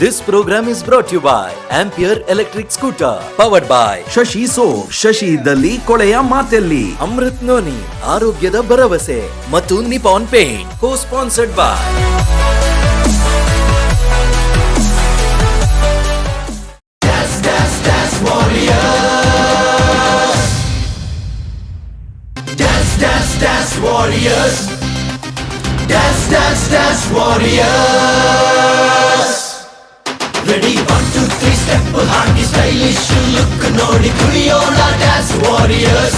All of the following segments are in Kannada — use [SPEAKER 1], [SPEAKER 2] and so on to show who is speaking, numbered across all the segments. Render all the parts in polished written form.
[SPEAKER 1] This program is brought to you by Ampere Electric Scooter, powered by
[SPEAKER 2] Shashi soap, Shashi ಇದ್ದಲ್ಲಿ ಕೊಳೆಯ ಮಾತೆಲ್ಲಿ,
[SPEAKER 1] Amrit Noni, ಆರೋಗ್ಯದ ಭರವಸೆ ಮತ್ತು Nippon paint, co-sponsored by
[SPEAKER 3] Warriors, dance warriors. Ready 1 2 3 step hockey stylish look ನೋಡಿ ಕುಣಿಯೋಣ dance warriors.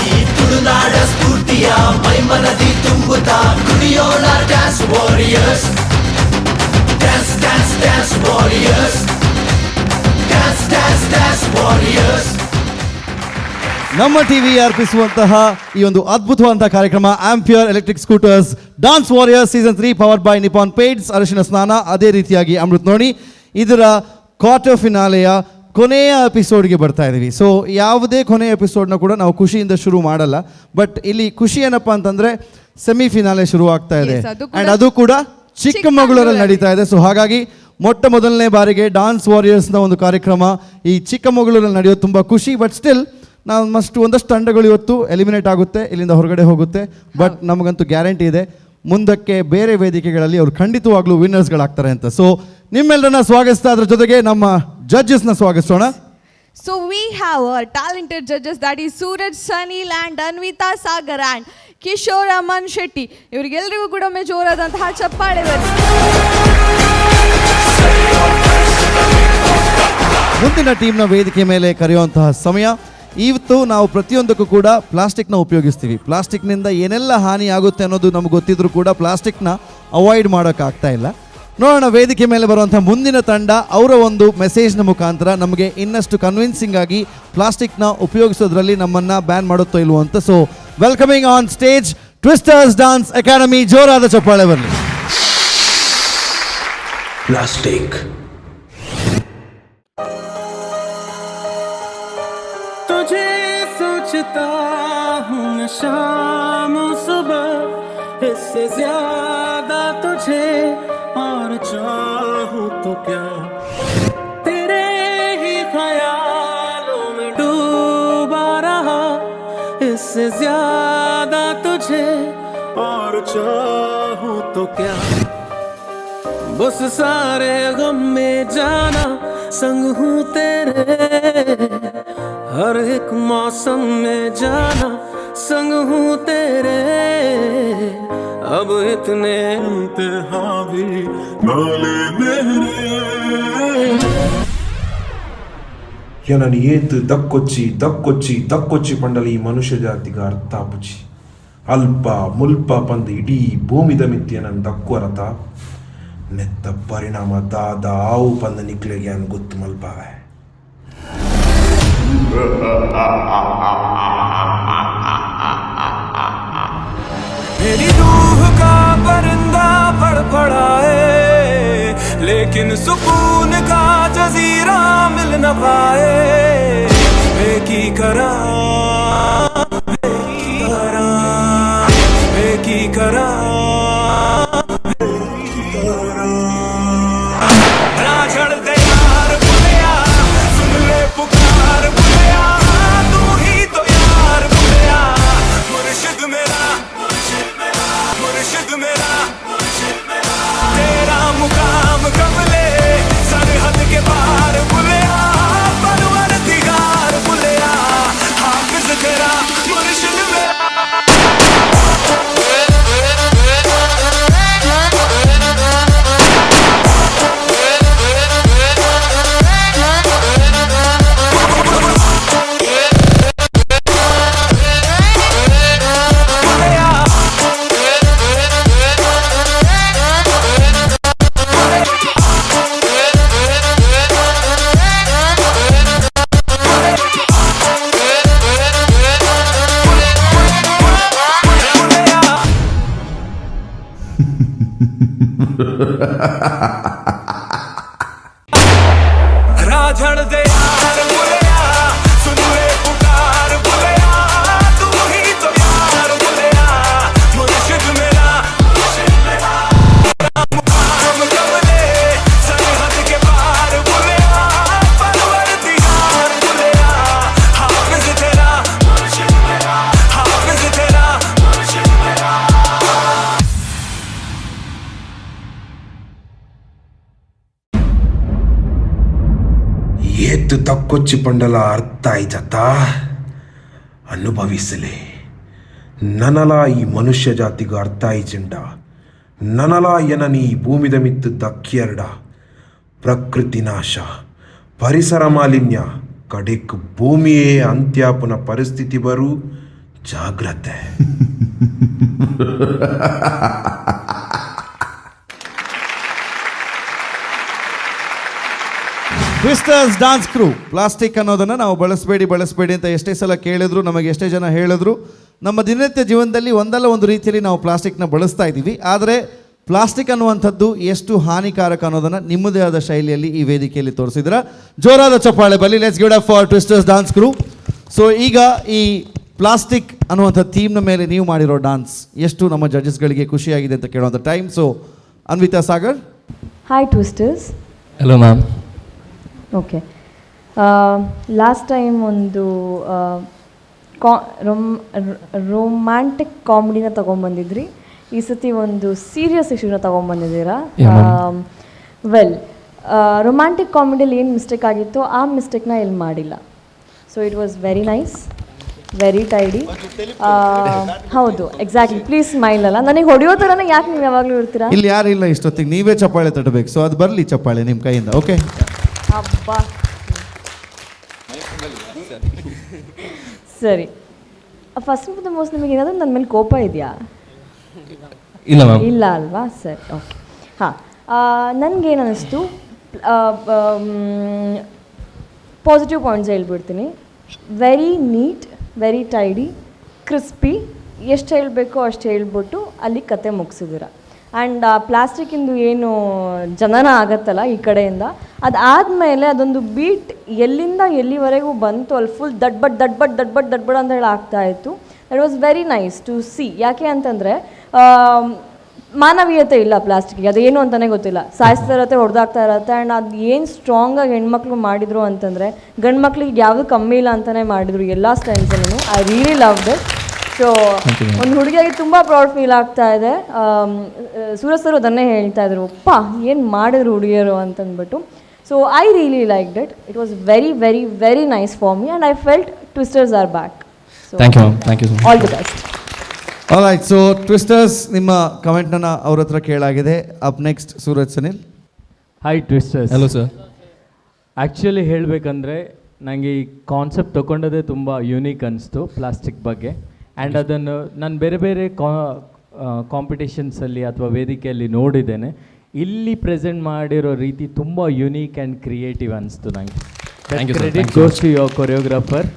[SPEAKER 3] ಈ ತುಳುನಾಡ ಸ್ಫೂರ್ತಿಯ ಮೈಮನದಿ ತುಂಬುತ್ತಾ ಕುಣಿಯೋಣ dance warriors. Dance warriors. Dance warriors.
[SPEAKER 4] ನಮ್ಮ ಟಿವಿ ಅರ್ಪಿಸುವಂತಹ ಈ ಒಂದು ಅದ್ಭುತವಾದಂತಹ ಕಾರ್ಯಕ್ರಮ ampere electric scooters dance warriors season 3 powered by Nippon paints ಅರಿಶಿನ ಸ್ನಾನ, ಅದೇ ರೀತಿಯಾಗಿ ಅಮೃತ್ ನೋಡಿ. ಇದರ ಕ್ವಾರ್ಟರ್ ಫಿನಾಲೆಯ ಕೊನೆಯ ಎಪಿಸೋಡ್ಗೆ ಬರ್ತಾ ಇದ್ದೀವಿ. ಸೊ ಯಾವುದೇ ಕೊನೆಯ ಎಪಿಸೋಡ್ನ ಕೂಡ ನಾವು ಖುಷಿಯಿಂದ ಶುರು ಮಾಡಲ್ಲ, ಬಟ್ ಇಲ್ಲಿ ಖುಷಿ ಏನಪ್ಪ ಅಂತಂದರೆ ಸೆಮಿಫಿನಾಲೆ ಶುರು ಆಗ್ತಾ ಇದೆ ಆ್ಯಂಡ್ ಅದು ಕೂಡ ಚಿಕ್ಕಮಗಳೂರಲ್ಲಿ ನಡೀತಾ ಇದೆ. ಸೊ ಹಾಗಾಗಿ ಮೊದಲನೇ ಬಾರಿಗೆ ಡಾನ್ಸ್ ವಾರಿಯರ್ಸ್ನ ಒಂದು ಕಾರ್ಯಕ್ರಮ ಈ ಚಿಕ್ಕಮಗಳೂರಲ್ಲಿ ನಡೆಯೋದು ತುಂಬ ಖುಷಿ. ಬಟ್ ಸ್ಟಿಲ್ ನಾವು ಒಂದಷ್ಟು ತಂಡಗಳು ಇವತ್ತು ಎಲಿಮಿನೇಟ್ ಆಗುತ್ತೆ, ಇಲ್ಲಿಂದ ಹೊರಗಡೆ ಹೋಗುತ್ತೆ. ಬಟ್ ನಮಗಂತೂ ಗ್ಯಾರಂಟಿ ಇದೆ ಮುಂದಕ್ಕೆ ಬೇರೆ ವೇದಿಕೆಗಳಲ್ಲಿ ಅವರು ಖಂಡಿತವಾಗ್ಲೂ ವಿನ್ನರ್ಸ್ಗಳಾಗ್ತಾರೆ ಅಂತ. ಸೊ ನಿಮ್ಮೆಲ್ಲರನ್ನ ಸ್ವಾಗತಿಸ್ತಾ ಅದ್ರ ಜೊತೆಗೆ ನಮ್ಮ ಜಡ್ಜಸ್ನ ಸ್ವಾಗತಿಸೋಣ.
[SPEAKER 5] So we have our talented judges, that is Suraj Sanil and Anvita Sagar and Kishore Aman Shetty. ಇವರಿಗೆಲ್ಲರಿಗೂ ಕೂಡ ಜೋರಾದಂತಹ ಚಪ್ಪಾಳೆ ಬರಲಿ.
[SPEAKER 4] ಮುಂದಿನ ಟೀಮ್ನ ವೇದಿಕೆ ಮೇಲೆ ಕರೆಯುವಂತಹ ಸಮಯ. ಇವತ್ತು ನಾವು ಪ್ರತಿಯೊಂದಕ್ಕೂ ಕೂಡ ಪ್ಲಾಸ್ಟಿಕ್ನ ಉಪಯೋಗಿಸ್ತೀವಿ. ಪ್ಲಾಸ್ಟಿಕ್ನಿಂದ ಏನೆಲ್ಲ ಹಾನಿ ಆಗುತ್ತೆ ಅನ್ನೋದು ನಮ್ಗೆ ಗೊತ್ತಿದ್ರೂ ಕೂಡ ಪ್ಲಾಸ್ಟಿಕ್ನ ಅವಾಯ್ಡ್ ಮಾಡೋಕ್ಕಾಗ್ತಾ ಇಲ್ಲ. ನೋಡೋಣ ವೇದಿಕೆ ಮೇಲೆ ಬರುವಂಥ ಮುಂದಿನ ತಂಡ ಅವರ ಒಂದು ಮೆಸೇಜ್ನ ಮುಖಾಂತರ ನಮಗೆ ಇನ್ನಷ್ಟು ಕನ್ವಿನ್ಸಿಂಗ್ ಆಗಿ ಪ್ಲಾಸ್ಟಿಕ್ನ ಉಪಯೋಗಿಸೋದ್ರಲ್ಲಿ ನಮ್ಮನ್ನು ಬ್ಯಾನ್ ಮಾಡುತ್ತೋ ಇಲ್ವೋ ಅಂತ. So welcoming on stage Twisters dance academy. ಜೋರಾದ ಚಪ್ಪಾಳೆ ಬರಲಿ.
[SPEAKER 3] ಪ್ಲಾಸ್ಟಿಕ್
[SPEAKER 6] तुझे सोचता हूँ मैं शाम सुबह, इससे ज्यादा तुझे और चाहूँ तो क्या, तेरे ही ख्यालों में डूबा रहा, इससे ज्यादा तुझे और चाहूँ तो क्या, बस सारे गम में जाना संग हूँ तेरे, हर एक मौसम में जाना संग हूँ तेरे, अब इतने इंतहा भी नाले मेरे.
[SPEAKER 7] ಏನని ಏತು ದಕ್ಕೊಚ್ಚಿ ಪಂಡಲಿ ಈ ಮನುಷ್ಯ ಜಾತಿಗ ಅರ್ಥ ಬುಜಿ ಅಲ್ಪ ಮುಲ್ಪ ಪಂದು ಇಡೀ ಭೂಮಿದ ಮಿತ್ಯ ನನ್ನ ದಕ್ಕುವರತ ನೆತ್ತ ಪರಿಣಾಮ ದಾದ ಆವು ಪಂದ ನಿಕ್ಲೆಗೆ ಅನ್ ಗೊತ್ತು ಮಲ್ಪಾವೆ.
[SPEAKER 6] मेरी रूह का परिंदा फड़फड़ाए, लेकिन सुकून का जजीरा मिल न पाए. बेकी करा राझड़ दे यार बुलिया, सुन ले पुकार बुलिया, तू ही तो यार बुलिया, मुर्शिद मेरा तेरा मुकाम कमले सरहद के पार बुलिया, परवरदिगार बुलिया, हाफिज तेरा मुर्शिद मेरा. राझड़ दे यार बुलिया, सुन ले पुकार बुलिया, तू ही तो यार बुलिया, मुर्शिद मेरा मुकाम कमले सरहद
[SPEAKER 7] ಏತು ತಕ್ಕೊಚ್ಚಿ ಪಂಡಲ ಅರ್ಥ ಆಯ್ತತ್ತ ಅನುಭವಿಸಲಿ ನನಲ ಈ ಮನುಷ್ಯ ಜಾತಿಗೆ ಅರ್ಥ ಆಯ್ಚಂಡ ನನಲ ಎನನಿ ಈ ಭೂಮಿದ ಮಿತ್ತು ದಕ್ಕಿಯರ್ಡ ಪ್ರಕೃತಿ ನಾಶ ಪರಿಸರ ಮಾಲಿನ್ಯ ಕಡೆಕ್ ಭೂಮಿಯೇ ಅಂತ್ಯಾಪನ ಪರಿಸ್ಥಿತಿ ಬರು ಜಾಗ್ರತೆ.
[SPEAKER 4] ಟ್ವಿಸ್ಟರ್ಸ್ ಡಾನ್ಸ್ ಕ್ರೂ. ಪ್ಲಾಸ್ಟಿಕ್ ಅನ್ನೋದನ್ನು ನಾವು ಬಳಸಬೇಡಿ ಅಂತ ಎಷ್ಟೇ ಸಲ ಕೇಳಿದ್ರು, ನಮಗೆ ಎಷ್ಟೇ ಜನ ಹೇಳಿದ್ರು, ನಮ್ಮ ದಿನನಿತ್ಯ ಜೀವನದಲ್ಲಿ ಒಂದಲ್ಲ ಒಂದು ರೀತಿಯಲ್ಲಿ ನಾವು ಪ್ಲಾಸ್ಟಿಕ್ನ ಬಳಸ್ತಾ ಇದ್ದೀವಿ. ಆದರೆ ಪ್ಲಾಸ್ಟಿಕ್ ಅನ್ನುವಂಥದ್ದು ಎಷ್ಟು ಹಾನಿಕಾರಕ ಅನ್ನೋದನ್ನು ನಿಮ್ಮದೇ ಆದ ಶೈಲಿಯಲ್ಲಿ ಈ ವೇದಿಕೆಯಲ್ಲಿ ತೋರಿಸಿದ್ರ. ಜೋರಾದ ಚಪ್ಪಾಳೆ ಬರಲಿ. Let's give up for twisters dance crew. So ಈಗ ಈ ಪ್ಲಾಸ್ಟಿಕ್ ಅನ್ನುವಂಥ ಥೀಮ್ನ ಮೇಲೆ ನೀವು ಮಾಡಿರೋ ಡಾನ್ಸ್ ಎಷ್ಟು ನಮ್ಮ ಜಡ್ಜಸ್ಗಳಿಗೆ ಖುಷಿಯಾಗಿದೆ ಅಂತ ಕೇಳುವಂಥ time. So Anvita Sagar.
[SPEAKER 8] Hi twisters.
[SPEAKER 9] Hello ma'am.
[SPEAKER 8] Okay, last time ಒಂದು ರೊಮ್ಯಾಂಟಿಕ್ ಕಾಮಿಡಿನ ತೊಗೊಂಬಂದಿದ್ರಿ. ಈ ಸತಿ ಒಂದು ಸೀರಿಯಸ್ ಇಶ್ಯೂನ ತೊಗೊಂಬಂದಿದ್ದೀರಾ. ವೆಲ್, ರೊಮ್ಯಾಂಟಿಕ್ ಕಾಮಿಡಿಯಲ್ಲಿ ಏನು ಮಿಸ್ಟೇಕ್ ಆಗಿತ್ತು ಆ ಮಿಸ್ಟೇಕ್ನ ಇಲ್ಲಿ ಮಾಡಿಲ್ಲ. So it was very nice, very tidy. ಹೌದು, ಎಕ್ಸಾಕ್ಟ್ಲಿ. ಪ್ಲೀಸ್ ಸ್ಮೈಲ್ ಅಲ್ಲ, ನನಗೆ ಹೊಡೆಯೋ ಥರನೇ ಯಾಕೆ ನೀವು ಯಾವಾಗಲೂ ಇರ್ತೀರಾ?
[SPEAKER 4] ಇಲ್ಲಿ ಯಾರು ಇಲ್ಲ ಇಷ್ಟೊತ್ತಿಗೆ, ನೀವೇ ಚಪ್ಪಾಳೆ ತಟ್ಟಬೇಕು. ಸೊ ಅದು ಬರಲಿ ಚಪ್ಪಾಳೆ ನಿಮ್ಮ ಕೈಯಿಂದ. ಓಕೆ,
[SPEAKER 8] ಅಬ್ಬಾ, ಸರಿ. ಫಸ್ಟ್ ಆಫ್ ದ ಮೋಸ್ಟ್, ನಿಮಗೆ ಏನಾದರೂ ನನ್ನ ಮೇಲೆ ಕೋಪ ಇದೆಯಾ?
[SPEAKER 9] ಇಲ್ಲ ಮ್ಯಾಮ್.
[SPEAKER 8] ಇಲ್ಲ ಅಲ್ವಾ? ಸರಿ, ಓಕೆ. ಹಾಂ, ನನಗೇನು ಅನ್ನಿಸ್ತು, ಪಾಸಿಟಿವ್ ಪಾಯಿಂಟ್ಸ್ ಹೇಳ್ಬಿಡ್ತೀನಿ. Very neat, very tidy, crispy. ಎಷ್ಟು ಹೇಳಬೇಕೋ ಅಷ್ಟು ಹೇಳ್ಬಿಟ್ಟು ಅಲ್ಲಿ ಕತೆ ಮುಗಿಸಿದ್ದೀರ. ಆ್ಯಂಡ್ ಪ್ಲಾಸ್ಟಿಕ್ಕಿಂದು ಏನು ಜನನ ಆಗತ್ತಲ್ಲ ಈ ಕಡೆಯಿಂದ, ಅದಾದಮೇಲೆ ಅದೊಂದು ಬೀಟ್ ಎಲ್ಲಿಂದ ಎಲ್ಲಿವರೆಗೂ ಬಂತು, ಅಲ್ಲಿ ಫುಲ್ ದಡ್ಬಡ್ ಅಂತ ಹೇಳಿ ಆಗ್ತಾಯಿತ್ತು. That was very nice to see. ಯಾಕೆ ಅಂತಂದರೆ ಮಾನವೀಯತೆ ಇಲ್ಲ ಪ್ಲಾಸ್ಟಿಕ್ಗೆ, ಅದೇನು ಅಂತಲೇ ಗೊತ್ತಿಲ್ಲ, ಸಾಯಿಸ್ತಾ ಇರತ್ತೆ, ಹೊಡೆದಾಗ್ತಾ ಇರತ್ತೆ. ಆ್ಯಂಡ್ ಅದು ಏನು ಸ್ಟ್ರಾಂಗಾಗಿ ಹೆಣ್ಮಕ್ಳು ಮಾಡಿದರು ಅಂತಂದರೆ ಗಂಡು ಮಕ್ಳಿಗೆ ಯಾವುದು ಕಮ್ಮಿ ಇಲ್ಲ ಅಂತಲೇ ಮಾಡಿದರು ಎಲ್ಲ ಸ್ಟೈಲ್ಸಲ್ಲೂ. I really love that. So ಒಂದು ಹುಡುಗಿಯಾಗಿ ತುಂಬ ಪ್ರೌಡ್ ಫೀಲ್ ಆಗ್ತಾ ಇದೆ. ಸೂರಜ್ ಸರ್ ಅದನ್ನೇ ಹೇಳ್ತಾ ಇದ್ರು, ಅಪ್ಪ ಏನು ಮಾಡಿದ್ರು ಹುಡುಗಿಯರು ಅಂತಂದ್ಬಿಟ್ಟು. So I really like that. It was very very very nice for me and I felt Twisters are back. So
[SPEAKER 9] thank you ma'am. Thank you.
[SPEAKER 8] All the best.
[SPEAKER 4] Alright. So Twisters, ನಿಮ್ಮ ಕಮೆಂಟ್ನ ಅವ್ರ ಹತ್ರ ಕೇಳಾಗಿದೆ. Up next Suraj Sanil.
[SPEAKER 10] Hi twisters.
[SPEAKER 9] Hello sir.
[SPEAKER 10] Actually ಹೇಳಬೇಕಂದ್ರೆ ನನಗೆ ಈ ಕಾನ್ಸೆಪ್ಟ್ ತೊಗೊಂಡದೇ ತುಂಬ ಯುನೀಕ್ ಅನಿಸ್ತು ಪ್ಲಾಸ್ಟಿಕ್ ಬಗ್ಗೆ. ಆ್ಯಂಡ್ ಅದನ್ನು ನಾನು ಬೇರೆ ಬೇರೆ ಕಾಂಪಿಟೇಷನ್ಸಲ್ಲಿ ಅಥವಾ ವೇದಿಕೆಯಲ್ಲಿ ನೋಡಿದ್ದೇನೆ. ಇಲ್ಲಿ ಪ್ರೆಸೆಂಟ್ ಮಾಡಿರೋ ರೀತಿ ತುಂಬ ಯುನೀಕ್ ಆ್ಯಂಡ್ ಕ್ರಿಯೇಟಿವ್ ಅನಿಸ್ತು ನನಗೆ. Credit goes to your choreographer.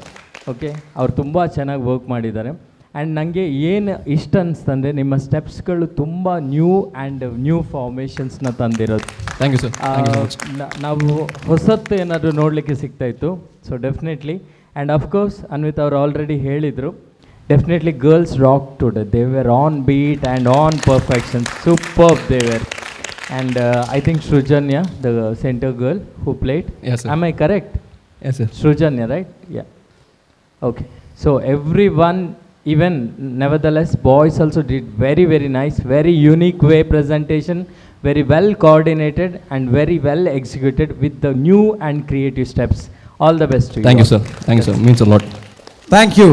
[SPEAKER 10] Okay, ಅವ್ರು ತುಂಬ ಚೆನ್ನಾಗಿ ವರ್ಕ್ ಮಾಡಿದ್ದಾರೆ. ಆ್ಯಂಡ್ ನನಗೆ ಏನು ಇಷ್ಟ ಅನಿಸ್ತಂದರೆ ನಿಮ್ಮ ಸ್ಟೆಪ್ಸ್ಗಳು ತುಂಬ ನ್ಯೂ ಫಾರ್ಮೇಷನ್ಸ್ನ ತಂದಿರೋದು.
[SPEAKER 9] Thank you sir.
[SPEAKER 10] ನಾವು ಹೊಸತ್ತು ಏನಾದರೂ ನೋಡಲಿಕ್ಕೆ ಸಿಗ್ತಾಯಿತ್ತು. So definitely. And of course Anvita ಅವರು ಆಲ್ರೆಡಿ ಹೇಳಿದರು, definitely girls rocked today. They were on beat and on perfection. Superb they were. And I think Shrujanya, the center girl who played.
[SPEAKER 9] Yes sir.
[SPEAKER 10] Am I correct?
[SPEAKER 9] Yes sir.
[SPEAKER 10] Shrujanya, right? Yeah. Okay. So everyone, even nevertheless, boys also did very very nice, very unique way presentation, very well coordinated and very well executed with the new and creative steps. All the best to you.
[SPEAKER 9] Thank you sir. Thank you sir. Means a lot.
[SPEAKER 4] Thank you.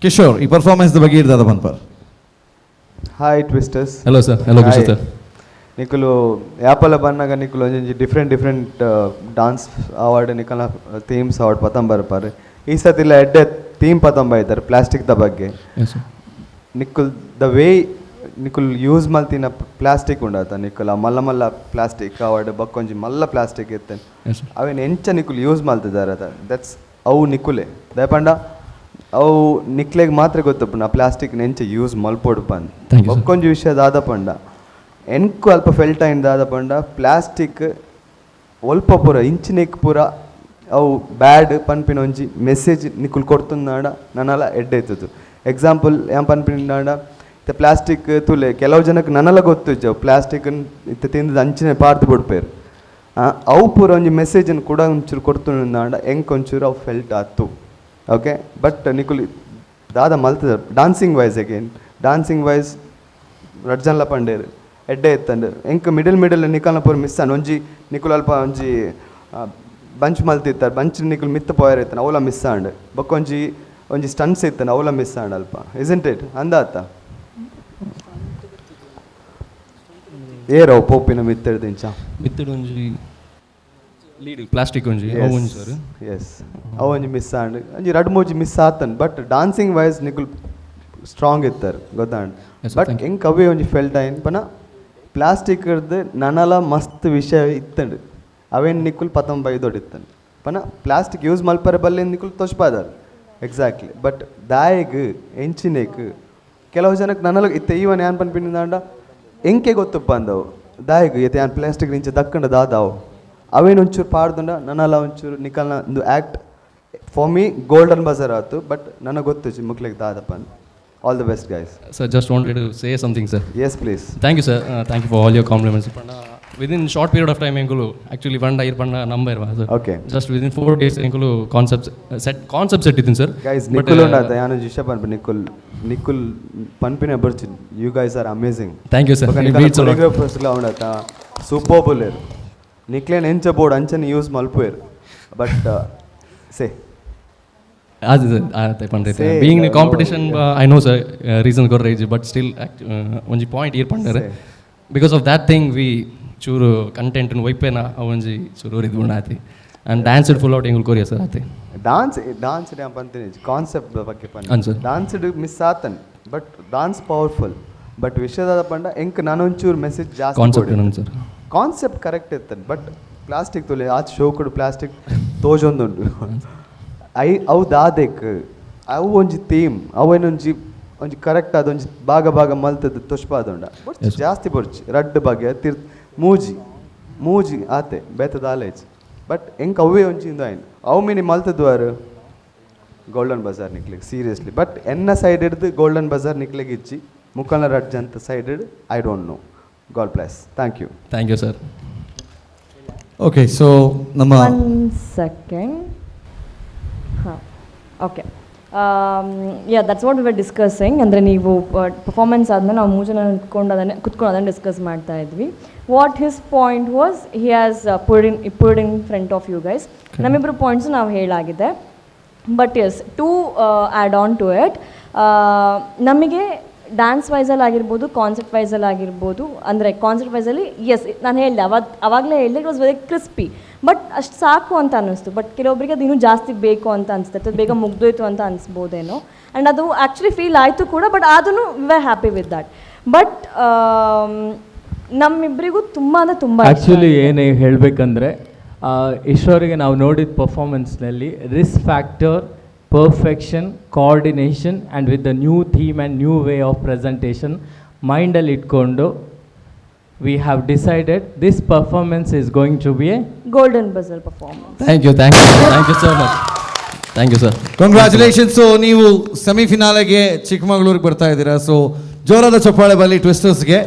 [SPEAKER 4] Kishore, ಈ ಪರ್ಫಾರ್ಮೆನ್ಸ್ ಬಗ್ಗೆ ಇರ್ತದ ಬಂದ್ಪರ್.
[SPEAKER 11] Hi twisters.
[SPEAKER 9] Hello sir. Hello Kishore sir.
[SPEAKER 11] ನಿಕುಲು ಯಾಪಲ ಬನ್ನಾಗ ನಿಕುಲು ಒಂಜಿ ಡಿಫ್ರೆಂಟ್ ಡಾನ್ಸ್ ಅವಾರ್ಡ್ ನಿಕಲ್ನ ಥೀಮ್ಸ್ ಅವಾರ್ಡ್ ಪತಂಬರ್ಪಾರು. ಈ ಸತಿಲ್ಲ ಎಡ್ಡೆ ಥೀಮ್ ಪತಂಬ ಇದ್ದಾರೆ ಪ್ಲಾಸ್ಟಿಕ್ದ ಬಗ್ಗೆ. ನಿಕುಲ್ ದ ವೇ ನಿಕುಲ್ ಯೂಸ್ ಮಲ್ತಿನ ಪ್ಲಾಸ್ಟಿಕ್ ಉಂಡಾತ ನಿಕುಲ್ ಮಲ್ಲ ಪ್ಲಾಸ್ಟಿಕ್ ಅವಾರ್ಡ್ ಬಕ್ಕೊಂಜಿ ಮಲ್ಲ ಪ್ಲಾಸ್ಟಿಕ್ ಇರ್ತೇನೆ ಅವೇನು ಎಂಚ ನಿಕುಲ್ ಯೂಸ್ ಮಲ್ತಿದ್ದಾರೆ. ದಟ್ಸ್ ಅವು ನಿಕುಲೆ ದಯಪಂಡ ಅವು ನಿಕ್ಲೆಗೆ ಮಾತ್ರ ಗೊತ್ತಪ್ಪ ನಾ ಪ್ಲಾಸ್ಟಿಕ್ ನೆಂಚೆ ಯೂಸ್ ಮಲ್ಪೋಡು ಬಂದು ಒಕ್ಕೊಂಜಿ ವಿಷಯದ ಆದ ಪಂಡ ಎನ್ಕು ಅಲ್ಪ ಫೆಲ್ಟ ಇಂದ ಆದ ಪಂಡ ಪ್ಲಾಸ್ಟಿಕ್ ಒಲ್ಪ ಪೂರ ಇಂಚಿನೆಕ್ ಪೂರ ಅವು ಬ್ಯಾಡ್ ಪನ್ಪಿನ ಒಂಜಿ ಮೆಸೇಜ್ ನಿಕುಲ್ ಕೊಡ್ತುಂದಾಡ ನನ್ನಲ್ಲ ಎಡ್ಡೆತ್ತದು. ಎಕ್ಸಾಂಪಲ್ ಏನು ಪನ್ಪಿನಾಡ ಇತ್ತ ಪ್ಲಾಸ್ಟಿಕ್ ತುಲೆ ಕೆಲವು ಜನಕ್ಕೆ ನನ್ನಲ್ಲ ಗೊತ್ತು ಪ್ಲಾಸ್ಟಿಕ್ ಇತ್ತ ತಿಂದು ಅಂಚಿನ ಪಾರ್ದು ಬಿಡ್ಪೇರು. ಅವು ಪೂರ ಒಂಜಿ ಮೆಸೇಜನ್ನು ಕೂಡ ಒಂಚೂರು ಕೊಡ್ತುಂದಾಡ ಹೆಂಗೆ ಒಂಚೂರು ಅವು ಫೆಲ್ಟ್ ಆಯ್ತು. ಓಕೆ, ಬಟ್ ನಿಕುಲ್ ದಾದ ಮಲ್ತದ dancing wise again dancing wise ರಡ್ಜನ್ಲ ಪಂಡೇರು ಎಡ್ಡೆ ಎತ್ತಂಡು ಎಂಕ್ ಮಿಡಲ್ ನಿಕಲ್ನ ಪೂರ ಮಿಸ್ ಅನ್ ಒಂಜಿ ನಿಕುಲ್ ಅಲ್ಪ ಒಂಜಿ ಬಂಚ್ ಮಲ್ತಿರ್ತಾರೆ ಬಂಚ್ ನಿಕ್ಕಲು ಮಿತ್ತ ಪೋಯರ್ ಇತ್ತಾನೆ ಅವಲ ಮಿಸ್ ಆಂಡ್ ಬಕ್ಕೊಂಜಿ ಒಂಜಿ ಸ್ಟನ್ಸ್ ಇತ್ತಾನೆ ಅವಲ ಮಿಸ್ ಆಂಡ್ ಅಲ್ಪ ಇಸಂಟ್ ಇಟ್ ಅಂದಾತ ಏರವು ಪೋಪಿನ ಮಿತ್ತಡ್ದು ಇಂಚ
[SPEAKER 9] ಮಿತ್ತಡ್ ಒಂಜಿ ಲೀಡ್ ಪ್ಲಾಸ್ಟಿಕ್ ಒಂಜಿ ಅವು ಒಂಜಿ ಸರ್
[SPEAKER 11] ಎಸ್ ಅವು ಒಂಜಿ ಮಿಸ್ ಆಂಡ್ ಒಂಜಿ ಎರಡು ಮೂಜಿ ಮಿಸ್ ಆತನ್ ಬಟ್ ಡಾನ್ಸಿಂಗ್ ವೈಸ್ ನಿಕ್ಕುಲ್ ಸ್ಟ್ರಾಂಗ್ ಇತ್ತಾರೆ ಗೊತ್ತಾಂಡ್ ಬಟ್ ಹೆಂಗೆ ಕವಿ ಒಂಜಿ ಫೆಲ್ಟ್ ಆಯ್ನ್ ಪನ ಪ್ಲಾಸ್ಟಿಕ್ ಹಿಡ್ದು ನನಲ ಮಸ್ತ್ ವಿಷಯ ಇತ್ತಂಡು ಅವೇನು ನಿಕ್ಕುಲ್ 19 ದೊಡ್ಡಿತ್ತಂಡು ಪನ ಪ್ಲಾಸ್ಟಿಕ್ ಯೂಸ್ ಮಲ್ಪರೆ ಬಲ್ಲೆ ನಿಕ್ಕುಲ್ ತೊಚ್ಪಾದಾರು ಎಕ್ಸಾಕ್ಟ್ಲಿ ಬಟ್ ದಾಯಿಗ್ ಎಂಚಿನೇಕ್ ಕೆಲವು ಜನಕ್ಕೆ ನನಲ ಇತ್ತೆ ಈವನ್ ಯಾನ್ ಪನ್ಪಿಂದಾಂಡ ಎಂಕೆ ಗೊತ್ತಪ್ಪ ಅಂದವು ದಾಯಿಗ್ ಇತ್ತೆ ಯಾನ್ ಪ್ಲಾಸ್ಟಿಕ್ ನಿಂಚೆ ದಕ್ಕಂಡ ದಾದಾವು ಅವೇನು ಒಂಚೂರು ಪಾಡ್ದುಂಡ ನನ್ನಲ್ಲ ಒಂಚೂರು ನಿಕಲ್ನ ಒಂದು ಆ್ಯಕ್ಟ್ ಫಾರ್ ಮೀ ಗೋಲ್ಡನ್ ಬಜಾರ್ ಆಯ್ತು ಬಟ್ ನನಗೆ ಗೊತ್ತು ಮುಕ್ಲಿಗೆ ದಾದಪ್ಪ ಅಂತ all the best guys
[SPEAKER 9] sir just wanted to say something sir
[SPEAKER 11] yes please
[SPEAKER 9] thank you sir thank you for all your compliments within short period of time ಎಂಕುಲು ಆ್ಯಕ್ಚುಲಿ ಬಂಡ ಇರ್ ಬಂಡ number sir
[SPEAKER 11] okay
[SPEAKER 9] just within 4 days ಎಂಕುಲು ಕಾನ್ಸೆಪ್ಟ್ ಸೆಟ್ ಇದ್ದೀನಿ ಸರ್
[SPEAKER 11] ಗೈಸ್ ನಿಕ್ಕುಲ್ ಉಂಡಾತ ಯಾನು ಇಷ್ಟ ಪನ್ಪು ನಿಕ್ಕುಲ್ ಪನ್ಪಿನ ಬರ್ಚಿ you guys are amazing
[SPEAKER 9] thank you sir
[SPEAKER 11] ಕೊರಿಯೋಗ್ರಾಫರ್ಸ್ಲ ಉಂಡಾತ ಸೂಪರ್ ಬುಲೇರು ನಿಕ್ಲೇನ್ ಎಂಚ ಬೋರ್ಡ್ ಅಂಚನೆ ಯೂಸ್ ಮಲ್ಪುವೇರು ಬಟ್ ಸೇ
[SPEAKER 9] ಅದು ಪಂಡೈತೆ being in competition I know sir reason ಗೊರ್ರೇಜ್ ಬಟ್ ಸ್ಟಿಲ್ ಒಂಜಿ ಪಾಯಿಂಟ್ ಇಯರ್ ಪಂಡರೆ because of that thing we ಚೂರು ಕಂಟೆಂಟ್ ವೈಪೇನ ಒಂಜಿ ಚೂರು ಇದು ಆತಿ ಆ್ಯಂಡ್ ಡ್ಯಾನ್ಸ್ ಫುಲ್ ಔಟ್ ಎಂಗುಲ್ ಕೊರಿಯ ಸರ್ ಆತಿ
[SPEAKER 11] ಡಾನ್ಸ್ ಪಂತೀನಿ ಕಾನ್ಸೆಪ್ಟ್ ಬಗ್ಗೆ ಪಂಡ ಡಾನ್ಸ್ ಮಿಸ್ ಆತನ್ ಬಟ್ ಡಾನ್ಸ್ ಪವರ್ಫುಲ್ ಬಟ್ ವಿಷಯದ ಪಂಡ ಎಂಕ್ ನಾನೊಂಚೂರು ಮೆಸೇಜ್ ಜಾಸ್ತಿ
[SPEAKER 9] ಕಾನ್ಸೆಪ್ಟ್ ಸರ್
[SPEAKER 11] ಕಾನ್ಸೆಪ್ಟ್ ಕರೆಕ್ಟ್ ಇರ್ತದೆ ಬಟ್ ಪ್ಲಾಸ್ಟಿಕ್ ತೊಲೆ ಆಚೆ ಶೋ ಕೊಡು ಪ್ಲಾಸ್ಟಿಕ್ ತೋಜೊಂದುಂಟು ಅವು ದಾದೆಕ್ ಅವು ಒಂಜಿ ಥೀಮ್ ಅವೇನೊಂಜಿ ಒಂಜಿ ಕರೆಕ್ಟ್ ಅದೊಂಜಿ ಭಾಗ ಮಲ್ತದ್ದು ತೊಷ್ಪಾದೊಂಡ ಜಾಸ್ತಿ ಬರ್ಚಿ ರಡ್ಡು ಬಗ್ಗೆ ಮೂಜಿ ಆತೆ ಬೇತದ ಆಲೇಜ್ ಬಟ್ ಎಂಕ್ ಅವೇ ಒಂಜಿ ಇಂದು ಆಯ್ನು ಅವು ಮೀನಿ ಮಲ್ತದ್ವಾರು ಗೋಲ್ಡನ್ ಬಜಾರ್ ನಿಕ್ಲಿಗೆ ಸೀರಿಯಸ್ಲಿ ಬಟ್ ಎನ್ನ ಸೈಡ್ ಹಿಡ್ದು ಗೋಲ್ಡನ್ ಬಜಾರ್ ನಿಕ್ಲಿಗೆ ಇಚ್ಚಿ ಮುಕ್ಕಲ್ನ ರಡ್ಜ್ ಅಂತ ಸೈಡ್ ಹಿಡ್ I don't know God bless thank you
[SPEAKER 9] sir
[SPEAKER 4] okay so ನಮ್ಮ
[SPEAKER 8] 1 ಸೆಕೆಂಡ್ ಹಾಂ okay yeah that's what we were discussing ಅಂದರೆ ನೀವು ಪರ್ಫಾರ್ಮೆನ್ಸ್ ಆದಮೇಲೆ ನಾವು 3 ಜನ ಕುತ್ಕೊಂಡು ಅದನ್ನು ಡಿಸ್ಕಸ್ ಮಾಡ್ತಾ ಇದ್ವಿ what his point was he has put in front of you guys ನಮ್ಮಿಬ್ಬರು ಪಾಯಿಂಟ್ಸ್ ನಾವು ಹೇಳಾಗಿದೆ but yes to add on to it ನಮಗೆ ಡ್ಯಾನ್ಸ್ ವೈಸಲ್ಲಿ ಆಗಿರ್ಬೋದು ಕಾನ್ಸೆಪ್ಟ್ ವೈಸಲ್ಲಿ ಆಗಿರ್ಬೋದು ಅಂದರೆ ಕಾನ್ಸೆಪ್ಟ್ ವೈಸಲ್ಲಿ ಎಸ್ ನಾನು ಹೇಳಿದೆ ಅವಾಗಲೇ ಹೇಳಿದೆ it was very crispy but ಅಷ್ಟು ಸಾಕು ಅಂತ ಅನ್ನಿಸ್ತು ಬಟ್ ಕೆಲವೊಬ್ಬರಿಗೆ ಅದು ಇನ್ನೂ ಜಾಸ್ತಿ ಬೇಕು ಅಂತ ಅನಿಸ್ತೈತೆ ಬೇಗ ಮುಗ್ದೋಯ್ತು ಅಂತ ಅನಿಸ್ಬೋದೇನೋ ಆ್ಯಂಡ್ ಅದು ಆ್ಯಕ್ಚುಲಿ ಫೀಲ್ ಆಯಿತು ಕೂಡ ಬಟ್ ಆದ್ರೂ we are happy with that but ನಮ್ಮಿಬ್ಬರಿಗೂ ತುಂಬ ಅಂದರೆ ತುಂಬ
[SPEAKER 10] ಆ್ಯಕ್ಚುಲಿ ಏನು ಹೇಳಬೇಕಂದ್ರೆ ಈಶ್ವರಿಗೆ ನಾವು ನೋಡಿದ ಪರ್ಫಾರ್ಮೆನ್ಸ್ನಲ್ಲಿ risk factor perfection, coordination and with the new theme and new way of presentation mindalli itkondo we have decided this performance is going to be a
[SPEAKER 8] golden buzzer performance.
[SPEAKER 9] Thank you so much. Thank you sir.
[SPEAKER 4] Congratulations. So ನೀವು ಸೆಮಿಫಿನಾಲೆಗೆ ಚಿಕ್ಕಮಗಳೂರಿಗೆ ಬರ್ತಾ ಇದ್ದೀರಾ ಸೊ ಜೋರಾದ ಚಪ್ಪಾಳೆ ಬರಲಿ ಟ್ವಿಸ್ಟರ್ಸ್ಗೆ